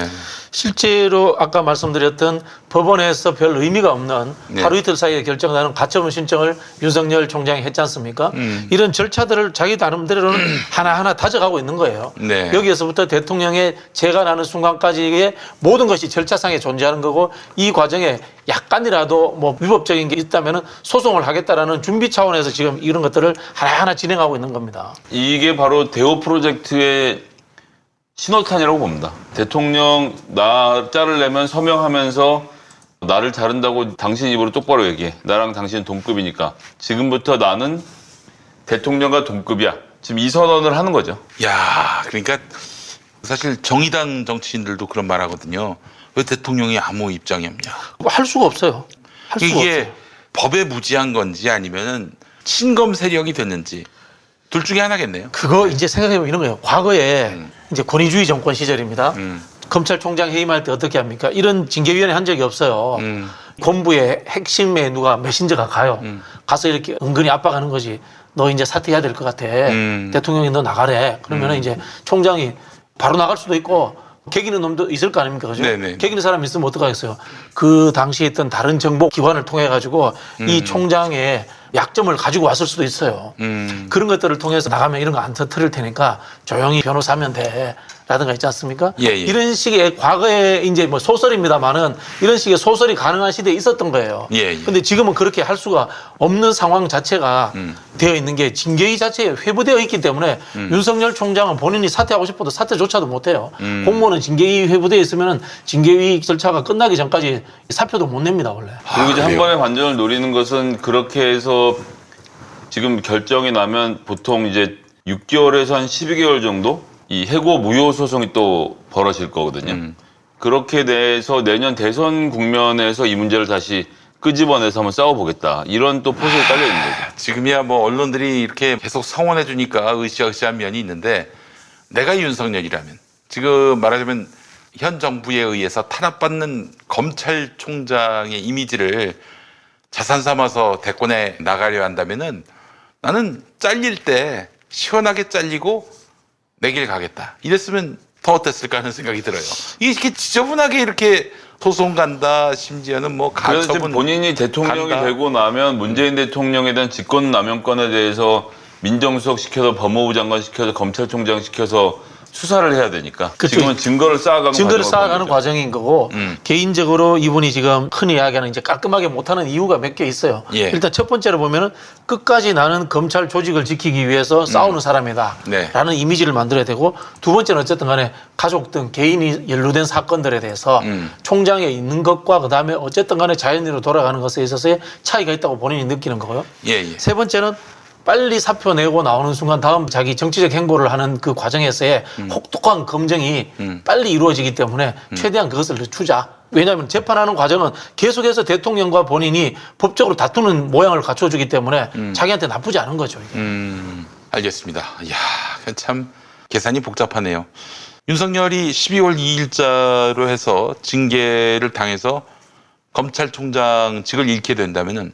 실제로 아까 말씀드렸던 법원에서 별 의미가 없는 네. 하루 이틀 사이에 결정나는 가처분 신청을 윤석열 총장이 했지 않습니까? 이런 절차들을 자기 나름대로는 하나하나 다져가고 있는 거예요. 네. 여기에서부터 대통령의 재가 나는 순간까지의 모든 것이 절차상에 존재하는 거고 이 과정에 약간이라도 뭐 위법적인 게 있다면 소송을 하겠다라는 준비 차원에서 지금 이런 것들을 하나하나 진행하고 있는 겁니다. 이게 바로 대호 프로젝트의 신호탄이라고 봅니다. 대통령 나 자르려면 서명하면서 나를 자른다고 당신 입으로 똑바로 얘기해. 나랑 당신은 동급이니까. 지금부터 나는 대통령과 동급이야. 지금 이 선언을 하는 거죠. 야, 그러니까 사실 정의당 정치인들도 그런 말 하거든요. 왜 대통령이 아무 입장이 없냐. 할 수가 없어요. 할 수가 이게 없어요. 법에 무지한 건지 아니면은 친검 세력이 됐는지 둘 중에 하나겠네요. 그거 이제 생각해보면 이런 거예요. 과거에 이제 권위주의 정권 시절입니다. 검찰총장 해임할 때 어떻게 합니까? 이런 징계위원회 한 적이 없어요. 본부에 핵심에 누가 메신저가 가요. 가서 이렇게 은근히 압박하는 거지. 너 이제 사퇴해야 될 것 같아. 대통령이 너 나가래. 그러면은 이제 총장이 바로 나갈 수도 있고 개기는 놈도 있을 거 아닙니까? 그죠? 네네. 개기는 사람이 있으면 어떡하겠어요. 그 당시에 있던 다른 정보 기관을 통해 가지고 이 총장의 약점을 가지고 왔을 수도 있어요. 그런 것들을 통해서 나가면 이런 거 안 터뜨릴 테니까 조용히 변호사하면 돼. 라든가 있지 않습니까? 예, 예. 이런 식의 과거에 이제 뭐 소설입니다만은 이런 식의 소설이 가능한 시대에 있었던 거예요. 예, 예. 근데 지금은 그렇게 할 수가 없는 상황 자체가 되어 있는 게 징계위 자체에 회부되어 있기 때문에 윤석열 총장은 본인이 사퇴하고 싶어도 사퇴조차도 못해요. 공무원은 징계위 회부되어 있으면은 징계위 절차가 끝나기 전까지 사표도 못 냅니다, 원래. 그리고 이제 한 그래요? 번의 반전을 노리는 것은 그렇게 해서 지금 결정이 나면 보통 이제 6개월에서 한 12개월 정도 이 해고 무효 소송이 또 벌어질 거거든요. 그렇게 돼서 내년 대선 국면에서 이 문제를 다시 끄집어내서 한번 싸워보겠다. 이런 또 포석이 깔려 있는 거죠. 지금이야 뭐 언론들이 이렇게 계속 성원해 주니까 으쌰으쌰한 면이 있는데 내가 윤석열이라면 지금 말하자면 현 정부에 의해서 탄압받는 검찰총장의 이미지를 자산 삼아서 대권에 나가려 한다면은 나는 잘릴 때 시원하게 잘리고 내 길 가겠다. 이랬으면 더 어땠을까 하는 생각이 들어요. 이렇게 지저분하게 이렇게 소송 간다. 심지어는 뭐 그래서 지금 가처분 본인이 대통령이 간다. 되고 나면 문재인 대통령에 대한 직권남용권에 대해서 민정수석 시켜서 법무부 장관 시켜서 검찰총장 시켜서 수사를 해야 되니까 그렇죠. 지금은 증거를 쌓아가는 증거를 과정을 쌓아가는 본 거죠. 과정인 거고 개인적으로 이분이 지금 흔히 이야기하는 이제 깔끔하게 못하는 이유가 몇 개 있어요. 예. 일단 첫 번째로 보면은 끝까지 나는 검찰 조직을 지키기 위해서 싸우는 사람이다. 네. 라는 이미지를 만들어야 되고 두 번째는 어쨌든 간에 가족 등 개인이 연루된 사건들에 대해서 총장에 있는 것과 그다음에 어쨌든 간에 자연으로 돌아가는 것에 있어서의 차이가 있다고 본인이 느끼는 거고요. 예, 예. 세 번째는 빨리 사표 내고 나오는 순간 다음 자기 정치적 행보를 하는 그 과정에서의 혹독한 검증이 빨리 이루어지기 때문에 최대한 그것을 늦추자. 왜냐하면 재판하는 과정은 계속해서 대통령과 본인이 법적으로 다투는 모양을 갖춰주기 때문에 자기한테 나쁘지 않은 거죠. 이게. 알겠습니다. 이야, 참 계산이 복잡하네요. 윤석열이 12월 2일자로 해서 징계를 당해서 검찰총장직을 잃게 된다면은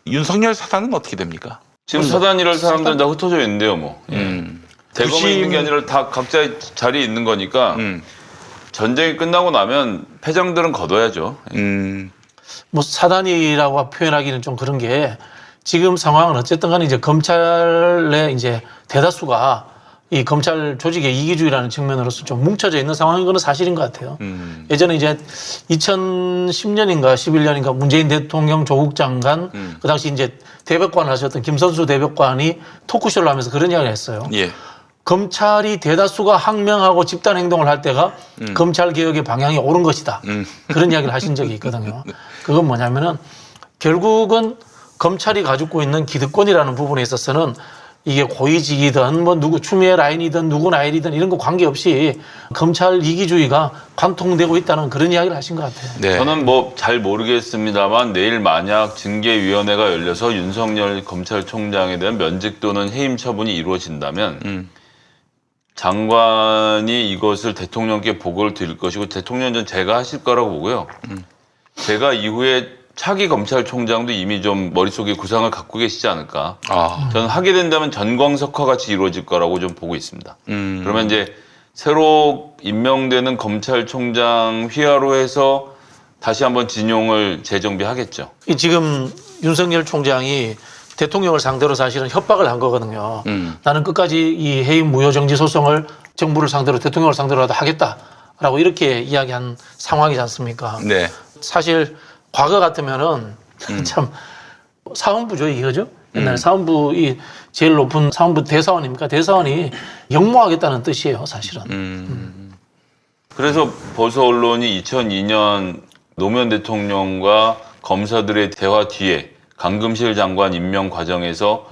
윤석열 사단은 어떻게 됩니까? 지금 사단 일할 사람들은 다 흩어져 있는데요, 뭐. 대검에 부심- 있는 게 아니라 다 각자의 자리에 있는 거니까 전쟁이 끝나고 나면 패장들은 걷어야죠. 뭐 사단이라고 표현하기는 좀 그런 게 지금 상황은 어쨌든 간에 이제 검찰의 이제 대다수가 이 검찰 조직의 이기주의라는 측면으로서 좀 뭉쳐져 있는 상황인 건 사실인 것 같아요. 예전에 이제 2010년인가 11년인가 문재인 대통령 조국 장관 그 당시 이제 대법관을 하셨던 김선수 대법관이 토크쇼를 하면서 그런 이야기를 했어요. 예. 검찰이 대다수가 항명하고 집단 행동을 할 때가 검찰 개혁의 방향이 옳은 것이다. 그런 이야기를 하신 적이 있거든요. 그건 뭐냐면은 결국은 검찰이 가지고 있는 기득권이라는 부분에 있어서는 이게 고위직이든 뭐 누구 추미애 라인이든 누구 라인이든 이런 거 관계없이 검찰 이기주의가 관통되고 있다는 그런 이야기를 하신 것 같아요. 네. 저는 뭐 잘 모르겠습니다만 내일 만약 징계위원회가 열려서 윤석열 검찰총장에 대한 면직 또는 해임 처분이 이루어진다면 장관이 이것을 대통령께 보고를 드릴 것이고 대통령은 제가 하실 거라고 보고요. 제가 이후에 차기 검찰총장도 이미 좀 머릿속에 구상을 갖고 계시지 않을까. 저는 하게 된다면 전광석화 같이 이루어질 거라고 좀 보고 있습니다. 그러면 이제 새로 임명되는 검찰총장 휘하로 해서 다시 한번 진용을 재정비하겠죠. 지금 윤석열 총장이 대통령을 상대로 사실은 협박을 한 거거든요. 나는 끝까지 이 해임 무효정지 소송을 정부를 상대로 대통령을 상대로라도 하겠다라고 이렇게 이야기한 상황이지 않습니까? 네. 사실 과거 같으면은 참 사원부죠, 이거죠? 옛날에 사원부 이 제일 높은 사원부 대사원입니까? 대사원이 역모하겠다는 뜻이에요, 사실은. 그래서 보수 언론이 2002년 노무현 대통령과 검사들의 대화 뒤에 강금실 장관 임명 과정에서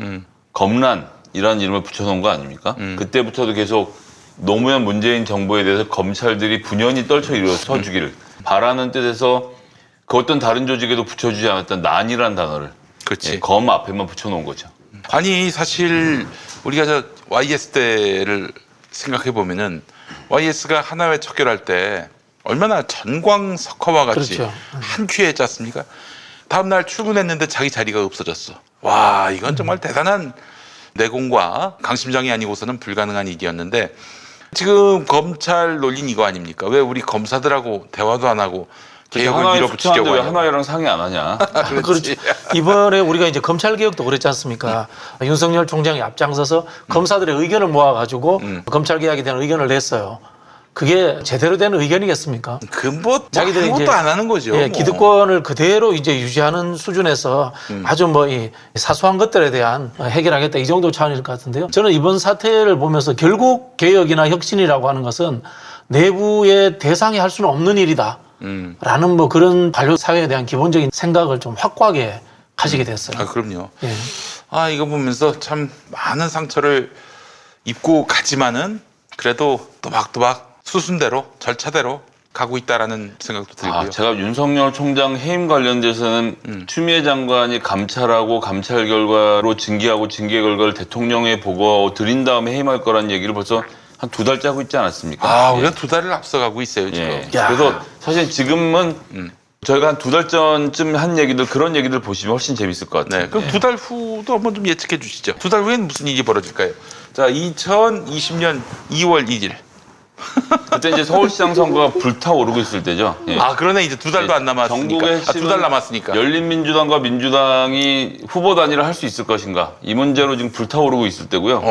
검란이라는 이름을 붙여놓은 거 아닙니까? 그때부터도 계속 노무현 문재인 정부에 대해서 검찰들이 분연히 떨쳐 일어서 주기를 바라는 뜻에서 그 어떤 다른 조직에도 붙여주지 않았던 난이라는 단어를 그렇지. 검 앞에만 붙여놓은 거죠. 아니 사실 우리가 저 YS 때를 생각해 보면은 YS가 하나회 척결할 때 얼마나 전광석화와 같이 그렇죠. 한 큐에 했지 않습니까? 다음 날 출근했는데 자기 자리가 없어졌어. 와, 이건 정말 대단한 내공과 강심장이 아니고서는 불가능한 일이었는데 지금 검찰 논리는 이거 아닙니까? 왜 우리 검사들하고 대화도 안 하고 개혁을 하나에 밀어붙이려고 숙청하는데 왜 하냐고. 하나회랑 상의 안 하냐? 그렇지. 이번에 우리가 이제 검찰 개혁도 그랬지 않습니까? 윤석열 총장이 앞장서서 검사들의 의견을 모아가지고 검찰 개혁에 대한 의견을 냈어요. 그게 제대로 된 의견이겠습니까? 그뭐 자기들이 아무것도 이제 안 하는 거죠. 예, 뭐. 기득권을 그대로 이제 유지하는 수준에서 아주 뭐 이 사소한 것들에 대한 해결하겠다 이 정도 차원일 것 같은데요. 저는 이번 사태를 보면서 결국 개혁이나 혁신이라고 하는 것은 내부의 대상이 할 수는 없는 일이다. 라는 뭐 그런 관료 사회에 대한 기본적인 생각을 좀 확고하게 가지게 됐어요. 아, 그럼요. 예. 아, 이거 보면서 참 많은 상처를 입고 가지만은 그래도 또박또박 수순대로 절차대로 가고 있다라는 생각도 들고요. 제가 윤석열 총장 해임 관련돼서는 추미애 장관이 감찰하고 감찰 결과로 징계하고 징계 결과를 대통령에 보고 드린 다음에 해임할 거라는 얘기를 벌써 한 2달째 하고 있지 않았습니까? 아, 예. 우리가 2달을 앞서가고 있어요, 지금. 예. 야. 그래서 사실 지금은 저희가 한 2달 전쯤 한 얘기들 그런 얘기들 보시면 훨씬 재밌을 것 같아요. 네, 그럼 2달 후도 한번 좀 예측해 주시죠. 2달 후에는 무슨 일이 벌어질까요? 자, 2020년 2월 1일. 그때 이제 서울시장 선거가 불타오르고 있을 때죠. 예. 아, 그러네. 이제 2달도 안 남았으니까. 전국의 아, 2달 남았으니까. 열린민주당과 민주당이 후보 단일화 할 수 있을 것인가 이 문제로 지금 불타오르고 있을 때고요.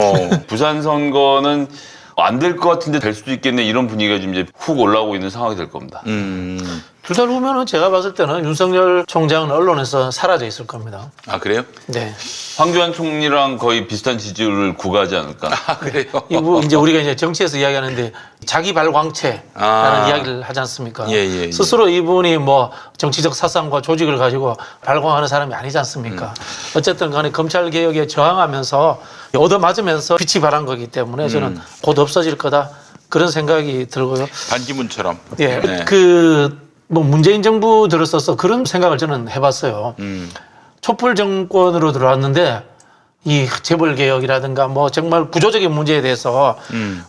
부산 선거는 안 될 것 같은데 될 수도 있겠네 이런 분위기가 지금 이제 훅 올라오고 있는 상황이 될 겁니다. 2달 후면은 제가 봤을 때는 윤석열 총장은 언론에서 사라져 있을 겁니다. 아, 그래요? 네. 황교안 총리랑 거의 비슷한 지지율을 구가하지 않을까. 아, 그래요? 이거 이제 우리가 이제 정치에서 이야기하는데 자기 발광체라는 이야기를 하지 않습니까? 예. 스스로 이분이 뭐 정치적 사상과 조직을 가지고 발광하는 사람이 아니지 않습니까? 어쨌든 간에 검찰 개혁에 저항하면서 얻어맞으면서 빛이 발한 거기 때문에 저는 곧 없어질 거다 그런 생각이 들고요. 반기문처럼. 예, 네. 뭐 문재인 정부 들어서서 그런 생각을 저는 해봤어요. 촛불 정권으로 들어왔는데 이 재벌 개혁이라든가 뭐 정말 구조적인 문제에 대해서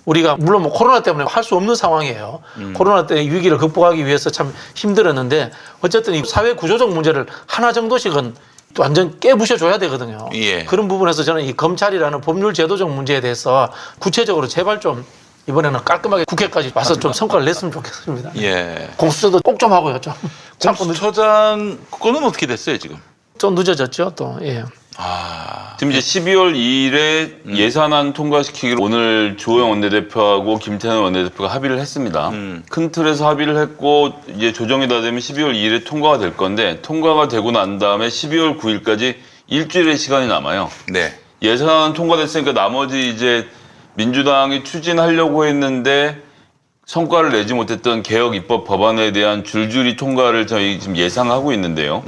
우리가 물론 뭐 코로나 때문에 할 수 없는 상황이에요. 코로나 때 위기를 극복하기 위해서 참 힘들었는데 어쨌든 이 사회 구조적 문제를 하나 정도씩은 또 완전 깨부셔줘야 되거든요. 예. 그런 부분에서 저는 이 검찰이라는 법률 제도적 문제에 대해서 구체적으로 제발 좀 이번에는 깔끔하게 국회까지 와서 좀 성과를 냈으면 좋겠습니다. 예. 공수처도 꼭 좀 하고요. 좀 자꾸 공수처장 그거는 어떻게 됐어요, 지금? 좀 늦어졌죠. 또 예. 지금 이제 12월 2일에 예산안 통과시키기로 오늘 조영 원내대표하고 김태년 원내대표가 합의를 했습니다. 큰 틀에서 합의를 했고 이제 조정이 다 되면 12월 2일에 통과가 될 건데 통과가 되고 난 다음에 12월 9일까지 일주일의 시간이 남아요. 네. 예산안 통과됐으니까 나머지 이제 민주당이 추진하려고 했는데 성과를 내지 못했던 개혁 입법 법안에 대한 줄줄이 통과를 저희 지금 예상하고 있는데요.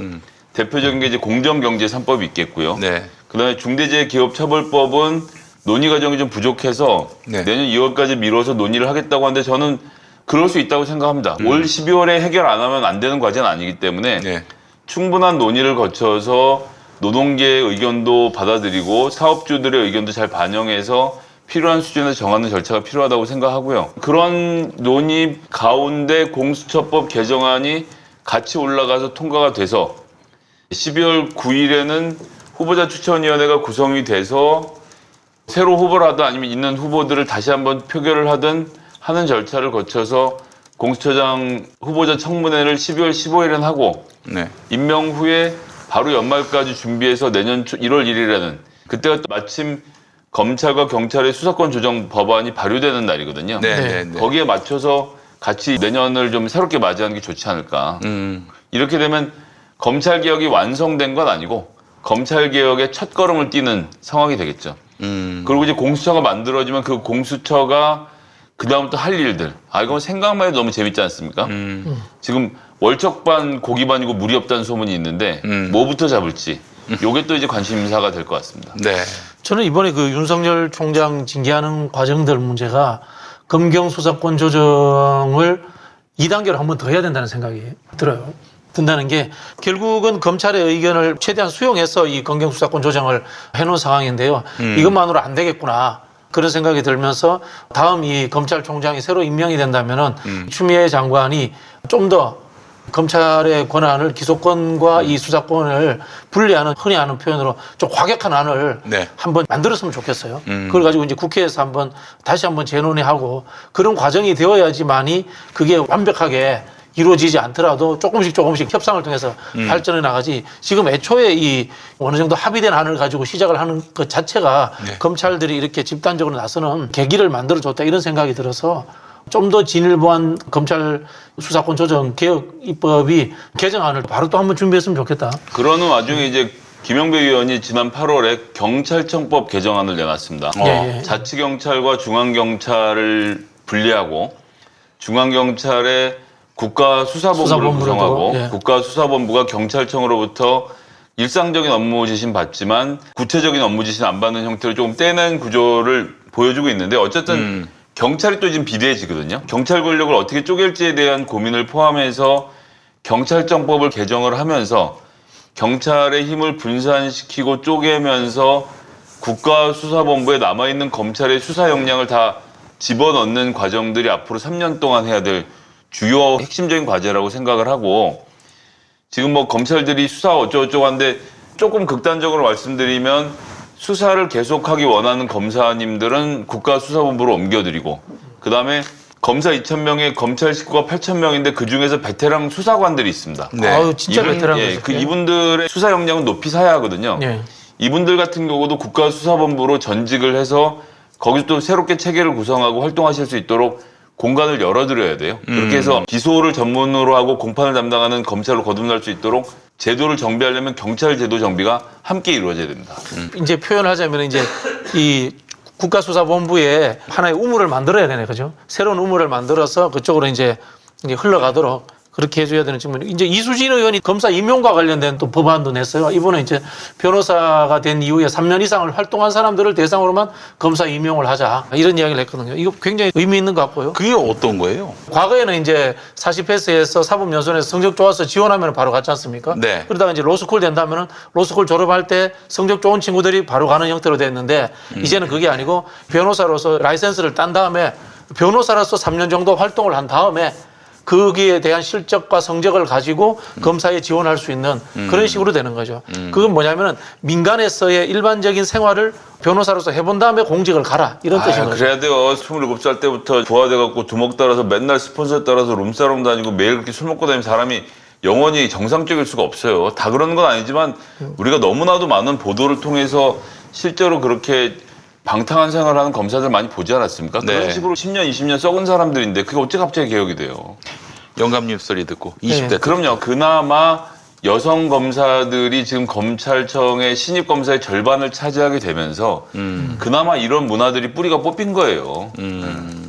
대표적인 게 이제 공정경제 3법이 있겠고요. 네. 그다음에 중대재해기업처벌법은 논의 과정이 좀 부족해서 네. 내년 2월까지 미뤄서 논의를 하겠다고 하는데 저는 그럴 수 있다고 생각합니다. 올 12월에 해결 안 하면 안 되는 과제는 아니기 때문에 네. 충분한 논의를 거쳐서 노동계의 의견도 받아들이고 사업주들의 의견도 잘 반영해서 필요한 수준에서 정하는 절차가 필요하다고 생각하고요. 그런 논의 가운데 공수처법 개정안이 같이 올라가서 통과가 돼서 12월 9일에는 후보자 추천위원회가 구성이 돼서 새로 후보를 하든 아니면 있는 후보들을 다시 한번 표결을 하든 하는 절차를 거쳐서 공수처장 후보자 청문회를 12월 15일엔 하고 네. 임명 후에 바로 연말까지 준비해서 내년 1월 1일에는 그때가 또 마침 검찰과 경찰의 수사권 조정 법안이 발효되는 날이거든요. 네. 거기에 맞춰서 같이 내년을 좀 새롭게 맞이하는 게 좋지 않을까. 이렇게 되면 검찰 개혁이 완성된 건 아니고 검찰 개혁의 첫 걸음을 띄는 상황이 되겠죠. 그리고 이제 공수처가 만들어지면 그 공수처가 그 다음부터 할 일들. 이건 생각만 해도 너무 재밌지 않습니까? 지금 월척반 고기반이고 물이 없다는 소문이 있는데 뭐부터 잡을지. 요게 또 이제 관심사가 될 것 같습니다. 네. 저는 이번에 그 윤석열 총장 징계하는 과정들 문제가 검경 수사권 조정을 2단계로 한 번 더 해야 된다는 생각이 들어요. 든다는 게 결국은 검찰의 의견을 최대한 수용해서 이 검경 수사권 조정을 해놓은 상황인데요. 이것만으로 안 되겠구나. 그런 생각이 들면서 다음 이 검찰총장이 새로 임명이 된다면은 추미애 장관이 좀 더 검찰의 권한을 기소권과 이 수사권을 분리하는 흔히 하는 표현으로 좀 과격한 안을 네. 한번 만들었으면 좋겠어요. 그걸 가지고 이제 국회에서 다시 한번 재논의하고 그런 과정이 되어야지만이 그게 완벽하게 이루어지지 않더라도 조금씩 협상을 통해서 발전해 나가지 지금 애초에 이 어느 정도 합의된 안을 가지고 시작을 하는 것 자체가 네. 검찰들이 이렇게 집단적으로 나서는 계기를 만들어줬다 이런 생각이 들어서 좀 더 진일보한 검찰 수사권 조정 개혁 입법이 개정안을 바로 또 한번 준비했으면 좋겠다. 그러는 와중에 이제 김영배 의원이 지난 8월에 경찰청법 개정안을 내놨습니다. 예, 예. 자치경찰과 중앙경찰을 분리하고 중앙경찰의 국가수사본부를 수사본부를 구성하고 두고, 예. 국가수사본부가 경찰청으로부터 일상적인 업무 지시는 받지만 구체적인 업무 지시는 안 받는 형태로 조금 떼낸 구조를 보여주고 있는데 어쨌든 경찰이 또 지금 비대해지거든요. 경찰 권력을 어떻게 쪼갤지에 대한 고민을 포함해서 경찰청법을 개정을 하면서 경찰의 힘을 분산시키고 쪼개면서 국가수사본부에 남아있는 검찰의 수사 역량을 다 집어넣는 과정들이 앞으로 3년 동안 해야 될 주요 핵심적인 과제라고 생각을 하고 지금 뭐 검찰들이 수사 어쩌고저쩌고 하는데 조금 극단적으로 말씀드리면 수사를 계속하기 원하는 검사님들은 국가수사본부로 옮겨드리고 그다음에 검사 2,000명에 검찰 식구가 8,000명인데 그중에서 베테랑 수사관들이 있습니다. 네. 아유 진짜 베테랑. 예, 그 이분들의 수사 역량은 높이 사야 하거든요. 예. 이분들 같은 경우도 국가수사본부로 전직을 해서 거기서 또 새롭게 체계를 구성하고 활동하실 수 있도록 공간을 열어드려야 돼요. 그렇게 해서 기소를 전문으로 하고 공판을 담당하는 검찰로 거듭날 수 있도록 제도를 정비하려면 경찰 제도 정비가 함께 이루어져야 됩니다. 이제 표현하자면 이제 이 국가수사본부에 하나의 우물을 만들어야 되네, 그죠? 새로운 우물을 만들어서 그쪽으로 이제 흘러가도록 그렇게 해줘야 되는 측면이. 이제 이수진 의원이 검사 임용과 관련된 또 법안도 냈어요. 이번에 이제 변호사가 된 이후에 3년 이상을 활동한 사람들을 대상으로만 검사 임용을 하자 이런 이야기를 했거든요. 이거 굉장히 의미 있는 것 같고요. 그게 어떤 거예요? 과거에는 이제 사시패스에서 사법연수원에서 성적 좋아서 지원하면 바로 갔지 않습니까? 네. 그러다가 이제 로스쿨 된다면은 로스쿨 졸업할 때 성적 좋은 친구들이 바로 가는 형태로 됐는데 이제는 그게 아니고 변호사로서 라이센스를 딴 다음에 변호사로서 3년 정도 활동을 한 다음에 거기에 대한 실적과 성적을 가지고 검사에 지원할 수 있는 그런 식으로 되는 거죠. 그건 뭐냐면은 민간에서의 일반적인 생활을 변호사로서 해본 다음에 공직을 가라 이런 뜻인 거죠. 그래야 돼요. 27살 때부터 부하돼갖고 두목 따라서 맨날 스폰서 따라서 룸사롱 다니고 매일 그렇게 술 먹고 다니는 사람이 영원히 정상적일 수가 없어요. 다 그러는 건 아니지만 우리가 너무나도 많은 보도를 통해서 실제로 그렇게 방탕한 생활을 하는 검사들 많이 보지 않았습니까? 네. 그런 식으로 10년, 20년 썩은 사람들인데 그게 어째 갑자기 개혁이 돼요? 영감님 소리 듣고 네. 20대 그럼요. 그나마 여성 검사들이 지금 검찰청의 신입 검사의 절반을 차지하게 되면서 그나마 이런 문화들이 뿌리가 뽑힌 거예요.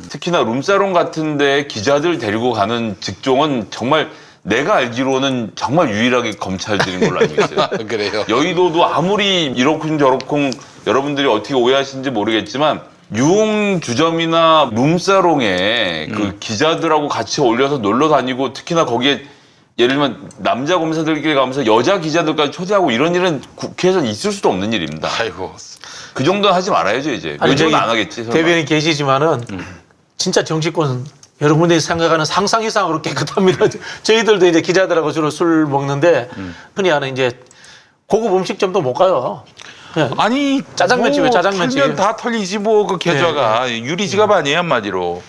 특히나 룸사롱 같은데 기자들 데리고 가는 직종은 정말 내가 알기로는 정말 유일하게 검찰들인 걸로 알고 있어요. 그래요. 여의도도 아무리 이렇쿵 저렇쿵 여러분들이 어떻게 오해하시는지 모르겠지만 유흥주점이나 룸사롱에 그 기자들하고 같이 어울려서 놀러 다니고 특히나 거기에 예를 들면 남자 검사들끼리 가면서 여자 기자들까지 초대하고 이런 일은 국회에서는 있을 수도 없는 일입니다. 아이고. 그 정도는 하지 말아야죠 이제. 아니, 요즘은 저기 안 하겠지. 설마. 대변인 계시지만은 진짜 정치권은 여러분들이 생각하는 상상 이상으로 깨끗합니다. 저희들도 이제 기자들하고 주로 술 먹는데 흔히 하는 이제 고급 음식점도 못 가요. 그냥 아니 짜장면집에 뭐 짜장면집. 털면 다 털리지 뭐 그 계좌가 유리지갑 아니에요 한마디로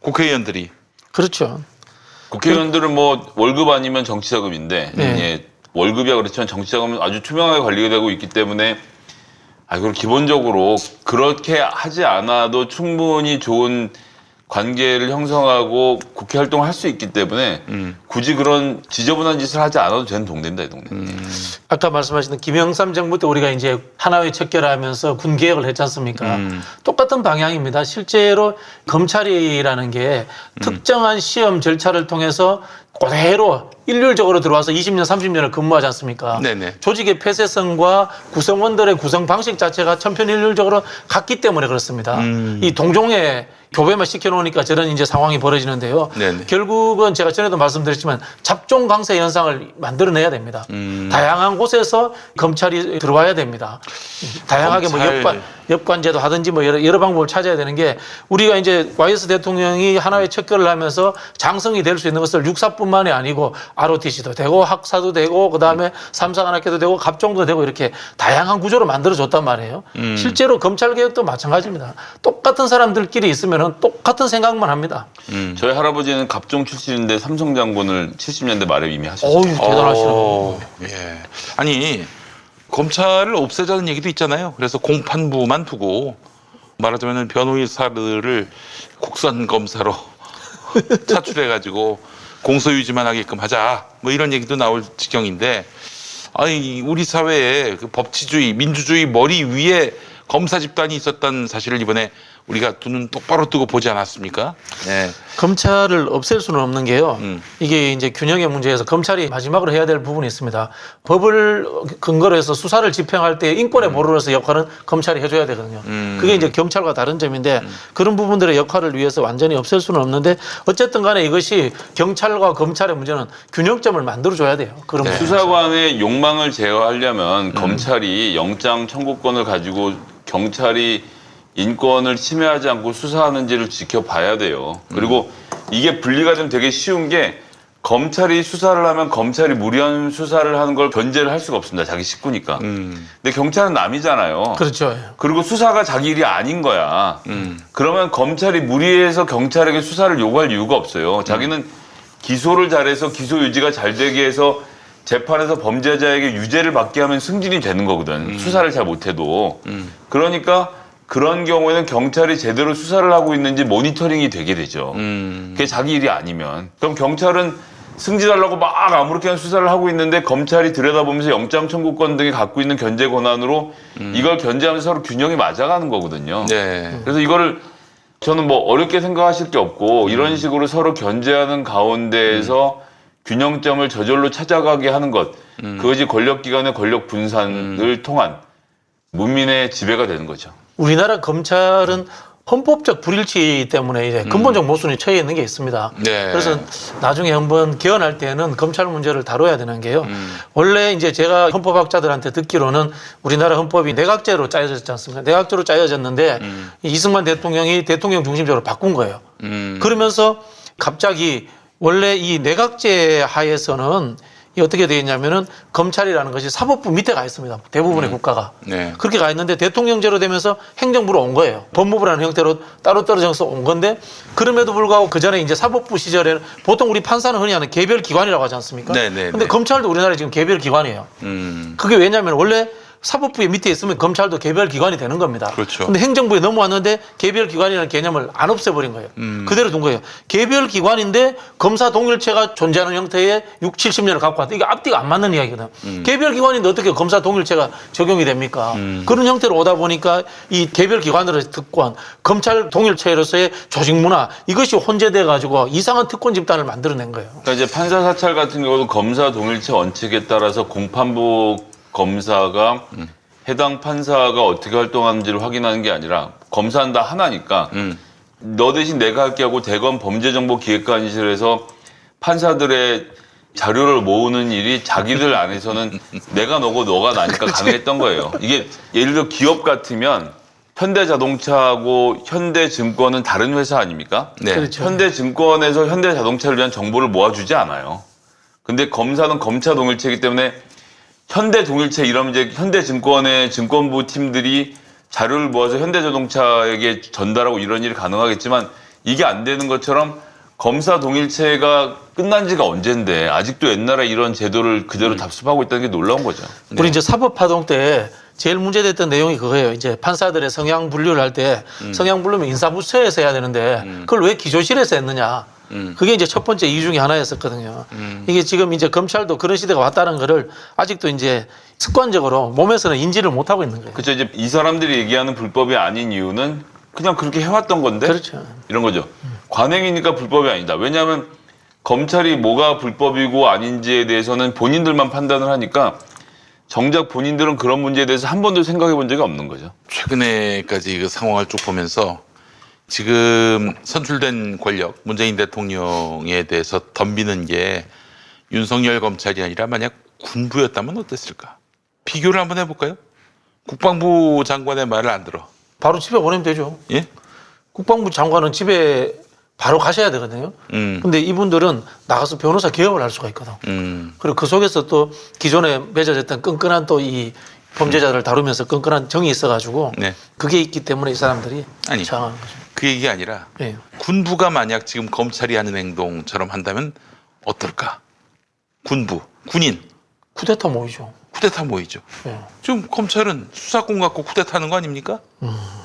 국회의원들이. 그렇죠. 국회의원들은 뭐 월급 아니면 정치자금인데 네. 예, 월급이야 그렇지만 정치자금은 아주 투명하게 관리가 되고 있기 때문에 그럼 기본적으로 그렇게 하지 않아도 충분히 좋은 관계를 형성하고 국회 활동을 할 수 있기 때문에 굳이 그런 지저분한 짓을 하지 않아도 되는 동네입니다, 이 동네. 아까 말씀하신 김영삼 정부 때 우리가 이제 하나의 척결하면서 군 개혁을 했지 않습니까? 똑같은 방향입니다. 실제로 검찰이라는 게 특정한 시험 절차를 통해서 그대로 일률적으로 들어와서 20년, 30년을 근무하지 않습니까? 네네. 조직의 폐쇄성과 구성원들의 구성 방식 자체가 천편일률적으로 같기 때문에 그렇습니다. 이 동종의 교배만 시켜놓으니까 저런 이제 상황이 벌어지는데요. 네네. 결국은 제가 전에도 말씀드렸지만 잡종 강세 현상을 만들어내야 됩니다. 다양한 곳에서 검찰이 들어와야 됩니다. 다양하게 뭐 검찰. 엽관제도 하든지 뭐 여러 방법을 찾아야 되는 게 우리가 이제 YS 대통령이 하나의 척결을 하면서 장성이 될 수 있는 것을 육사뿐만이 아니고 ROTC도 되고 학사도 되고 그다음에 삼사관학교도 되고 갑종도 되고 이렇게 다양한 구조로 만들어줬단 말이에요. 실제로 검찰개혁도 마찬가지입니다. 똑같은 사람들끼리 있으면 똑같은 생각만 합니다. 저희 할아버지는 갑종 출신인데 삼성 장군을 70년대 말에 이미 하셨어요. 어유 대단하시네. 예. 아니 검찰을 없애자는 얘기도 있잖아요. 그래서 공판부만 두고 말하자면 변호사들을 국선 검사로 차출해가지고 공소유지만 하게끔 하자. 뭐 이런 얘기도 나올 지경인데, 아니 우리 사회에 그 법치주의, 민주주의 머리 위에 검사 집단이 있었다는 사실을 이번에 우리가 두 눈 똑바로 뜨고 보지 않았습니까? 네. 검찰을 없앨 수는 없는 게요. 이게 이제 균형의 문제에서 검찰이 마지막으로 해야 될 부분이 있습니다. 법을 근거로 해서 수사를 집행할 때 인권의 보루로서 역할은 검찰이 해줘야 되거든요. 그게 이제 경찰과 다른 점인데 그런 부분들의 역할을 위해서 완전히 없앨 수는 없는데 어쨌든 간에 이것이 경찰과 검찰의 문제는 균형점을 만들어줘야 돼요. 그런 네. 부분에서. 수사관의 욕망을 제어하려면 검찰이 영장 청구권을 가지고 경찰이 인권을 침해하지 않고 수사하는지를 지켜봐야 돼요. 그리고 이게 분리가 되면 되게 쉬운 게 검찰이 수사를 하면 검찰이 무리한 수사를 하는 걸 견제를 할 수가 없습니다. 자기 식구니까. 근데 경찰은 남이잖아요. 그렇죠. 그리고 수사가 자기 일이 아닌 거야. 그러면 검찰이 무리해서 경찰에게 수사를 요구할 이유가 없어요. 자기는 기소를 잘해서 기소 유지가 잘 되게 해서 재판에서 범죄자에게 유죄를 받게 하면 승진이 되는 거거든. 수사를 잘 못해도. 그러니까 그런 경우에는 경찰이 제대로 수사를 하고 있는지 모니터링이 되게 되죠. 그게 자기 일이 아니면. 그럼 경찰은 승진하려고 막 아무렇게나 수사를 하고 있는데 검찰이 들여다보면서 영장 청구권 등이 갖고 있는 견제 권한으로 이걸 견제하면서 서로 균형이 맞아가는 거거든요. 네. 그래서 이거를 저는 뭐 어렵게 생각하실 게 없고 이런 식으로 서로 견제하는 가운데에서 균형점을 저절로 찾아가게 하는 것. 그것이 권력기관의 권력 분산을 통한 문민의 지배가 되는 거죠. 우리나라 검찰은 헌법적 불일치 때문에 이제 근본적 모순에 처해 있는 게 있습니다. 네. 그래서 나중에 한번 개헌할 때는 검찰 문제를 다뤄야 되는 게요. 원래 이제 제가 헌법학자들한테 듣기로는 우리나라 헌법이 내각제로 짜여졌지 않습니까? 내각제로 짜여졌는데 이승만 대통령이 대통령 중심적으로 바꾼 거예요. 그러면서 갑자기 원래 이 내각제 하에서는 어떻게 되어 있냐면은 검찰이라는 것이 사법부 밑에 가 있습니다. 대부분의 국가가. 네. 그렇게 가 있는데 대통령제로 되면서 행정부로 온 거예요. 법무부라는 형태로 따로 떨어져서 온 건데 그럼에도 불구하고 그 전에 이제 사법부 시절에는 보통 우리 판사는 흔히 하는 개별 기관이라고 하지 않습니까? 네네. 근데 검찰도 우리나라에 지금 개별 기관이에요. 그게 왜냐하면 원래 사법부의 밑에 있으면 검찰도 개별 기관이 되는 겁니다. 그렇죠. 근데 행정부에 넘어왔는데 개별 기관이라는 개념을 안 없애버린 거예요. 그대로 둔 거예요. 개별 기관인데 검사 동일체가 존재하는 형태의 6, 70년을 갖고 왔다. 이게 앞뒤가 안 맞는 이야기거든. 개별 기관인데 어떻게 검사 동일체가 적용이 됩니까? 그런 형태로 오다 보니까 이 개별 기관으로의 특권, 검찰 동일체로서의 조직 문화 이것이 혼재돼 가지고 이상한 특권 집단을 만들어낸 거예요. 그러니까 이제 판사 사찰 같은 경우도 검사 동일체 원칙에 따라서 공판부 검사가 해당 판사가 어떻게 활동하는지를 확인하는 게 아니라 검사는 다 하나니까 너 대신 내가 할게 하고 대검 범죄정보기획관실에서 판사들의 자료를 모으는 일이 자기들 안에서는 내가 너고 너가 나니까 가능했던 거예요. 이게 예를 들어 기업 같으면 현대자동차하고 현대증권은 다른 회사 아닙니까? 네. 그렇죠. 현대증권에서 현대자동차를 위한 정보를 모아주지 않아요. 근데 검사는 검차 동일체이기 때문에 현대 동일체 이러면 이제 현대증권의 증권부 팀들이 자료를 모아서 현대자동차에게 전달하고 이런 일이 가능하겠지만 이게 안 되는 것처럼 검사 동일체가 끝난 지가 언젠데 아직도 옛날에 이런 제도를 그대로 답습하고 있다는 게 놀라운 거죠. 우리 이제 사법파동 때 제일 문제됐던 내용이 그거예요. 이제 판사들의 성향 분류를 할 때 성향 분류면 인사부처에서 해야 되는데 그걸 왜 기조실에서 했느냐. 그게 이제 첫 번째 이유 중에 하나였었거든요. 이게 지금 이제 검찰도 그런 시대가 왔다는 거를 아직도 이제 습관적으로 몸에서는 인지를 못하고 있는 거예요. 그렇죠. 이제 이 사람들이 얘기하는 불법이 아닌 이유는 그냥 그렇게 해왔던 건데 그렇죠. 이런 거죠. 관행이니까 불법이 아니다. 왜냐하면 검찰이 뭐가 불법이고 아닌지에 대해서는 본인들만 판단을 하니까 정작 본인들은 그런 문제에 대해서 한 번도 생각해 본 적이 없는 거죠. 최근에까지 그 상황을 쭉 보면서 지금 선출된 권력, 문재인 대통령에 대해서 덤비는 게 윤석열 검찰이 아니라 만약 군부였다면 어땠을까? 비교를 한번 해볼까요? 국방부 장관의 말을 안 들어. 바로 집에 보내면 되죠. 예? 국방부 장관은 집에 바로 가셔야 되거든요. 근데 이분들은 나가서 변호사 개업을 할 수가 있거든. 그리고 그 속에서 또 기존에 맺어졌던 끈끈한 또 이 범죄자를 다루면서 끈끈한 정이 있어가지고 네. 그게 있기 때문에 이 사람들이 아니. 저항하는 거죠. 그 얘기가 아니라 예. 군부가 만약 지금 검찰이 하는 행동처럼 한다면 어떨까? 군부, 군인, 쿠데타 모이죠. 쿠데타 모이죠. 예. 지금 검찰은 수사권 갖고 쿠데타하는 거 아닙니까?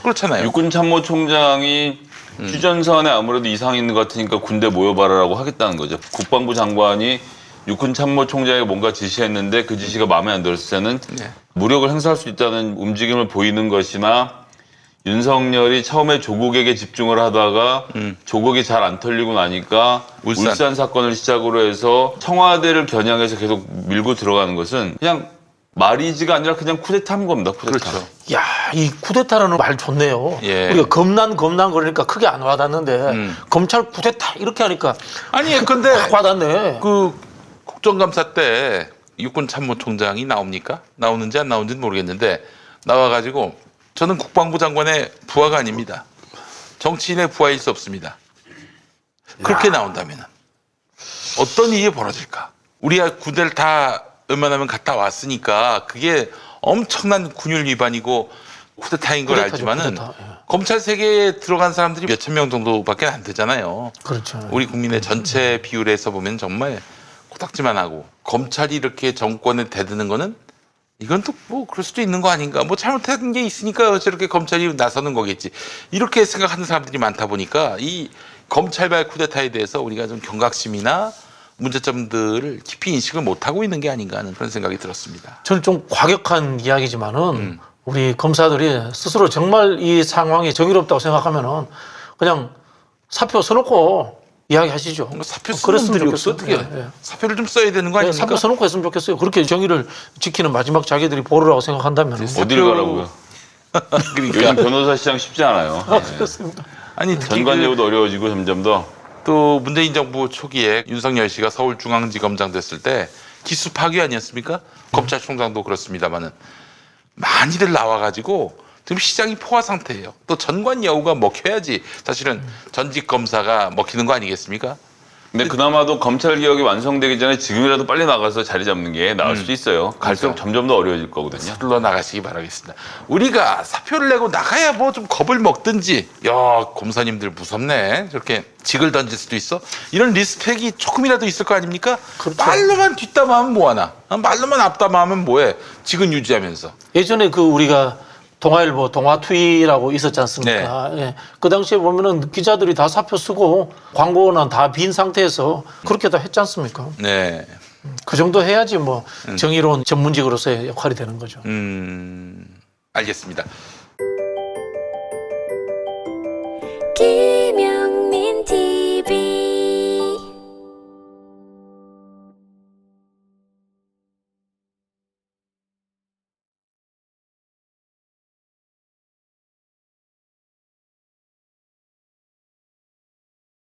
그렇잖아요. 육군 참모총장이 휴전선에 아무래도 이상이 있는 것 같으니까 군대 모여봐라라고 하겠다는 거죠. 국방부 장관이 육군 참모총장에게 뭔가 지시했는데 그 지시가 마음에 안 들었을 때는 네. 무력을 행사할 수 있다는 움직임을 보이는 것이나 윤석열이 처음에 조국에게 집중을 하다가 조국이 잘 안 털리고 나니까 울산 사건을 시작으로 해서 청와대를 겨냥해서 계속 밀고 들어가는 것은 그냥 말이지가 아니라 그냥 쿠데타인 겁니다. 쿠데타. 그렇죠. 야, 이 쿠데타라는 말 좋네요. 예. 우리가 검난 그러니까 크게 안 와닿는데 검찰 쿠데타 이렇게 하니까 아니 근데 확 와닿네. 그 국정감사 때 육군 참모총장이 나옵니까? 나오는지 안 나오는지는 모르겠는데 나와가지고 저는 국방부 장관의 부하가 아닙니다. 정치인의 부하일 수 없습니다. 그렇게 나온다면 어떤 일이 벌어질까? 우리가 군대를 다 웬만하면 갔다 왔으니까 그게 엄청난 군율 위반이고 쿠데타인 걸 쿠데타죠, 알지만은 쿠데타. 예. 검찰 세계에 들어간 사람들이 몇천 명 정도밖에 안 되잖아요. 그렇죠. 우리 국민의 전체 비율에서 보면 정말 코딱지만 하고 검찰이 이렇게 정권에 대드는 거는 이건 또 뭐 그럴 수도 있는 거 아닌가, 뭐 잘못한 게 있으니까 저렇게 검찰이 나서는 거겠지, 이렇게 생각하는 사람들이 많다 보니까 이 검찰발 쿠데타에 대해서 우리가 좀 경각심이나 문제점들을 깊이 인식을 못하고 있는 게 아닌가 하는 그런 생각이 들었습니다. 저는 좀 과격한 이야기지만은 우리 검사들이 스스로 정말 이 상황이 정의롭다고 생각하면은 그냥 사표 써놓고 이야기하시죠. 사표 쓰는 그랬으면 분들이 없어. 좋겠어요. 어떻게 예, 예. 사표를 좀 써야 되는 거 네, 아닙니까? 사표 써놓고 했으면 좋겠어요. 그렇게 정의를 지키는 마지막 자기들이 보루라고 생각한다면. 어딜 가라고요? 그러니까 요즘 변호사 시장 쉽지 않아요. 그렇습니다. 아니 특히 전관예우도 어려워지고 점점 더. 또 문재인 정부 초기에 윤석열 씨가 서울중앙지검장 됐을 때 기수 파기 아니었습니까? 검찰총장도 그렇습니다만은 많이들 나와가지고 지금 시장이 포화 상태예요. 또 전관 여우가 먹혀야지 사실은 전직 검사가 먹히는 거 아니겠습니까? 근데 그나마도 검찰 개혁이 완성되기 전에 지금이라도 빨리 나가서 자리 잡는 게 나을 수도 있어요. 갈수록 점점 더 어려워질 거거든요. 서둘러 나가시기 바라겠습니다. 우리가 사표를 내고 나가야 뭐 좀 겁을 먹든지, 야 검사님들 무섭네, 저렇게 직을 던질 수도 있어, 이런 리스펙이 조금이라도 있을 거 아닙니까? 그렇죠. 말로만 뒷담화하면 뭐하나, 말로만 앞담화하면 뭐해, 직은 유지하면서. 예전에 그 우리가 동아일보 동아투이라고 있었지 않습니까? 예. 그 당시에 보면은 기자들이 다 사표 쓰고 광고는 다 빈 상태에서 그렇게 다 했지 않습니까? 네. 그 정도 해야지 뭐 정의로운 전문직으로서의 역할이 되는 거죠. 알겠습니다. 김현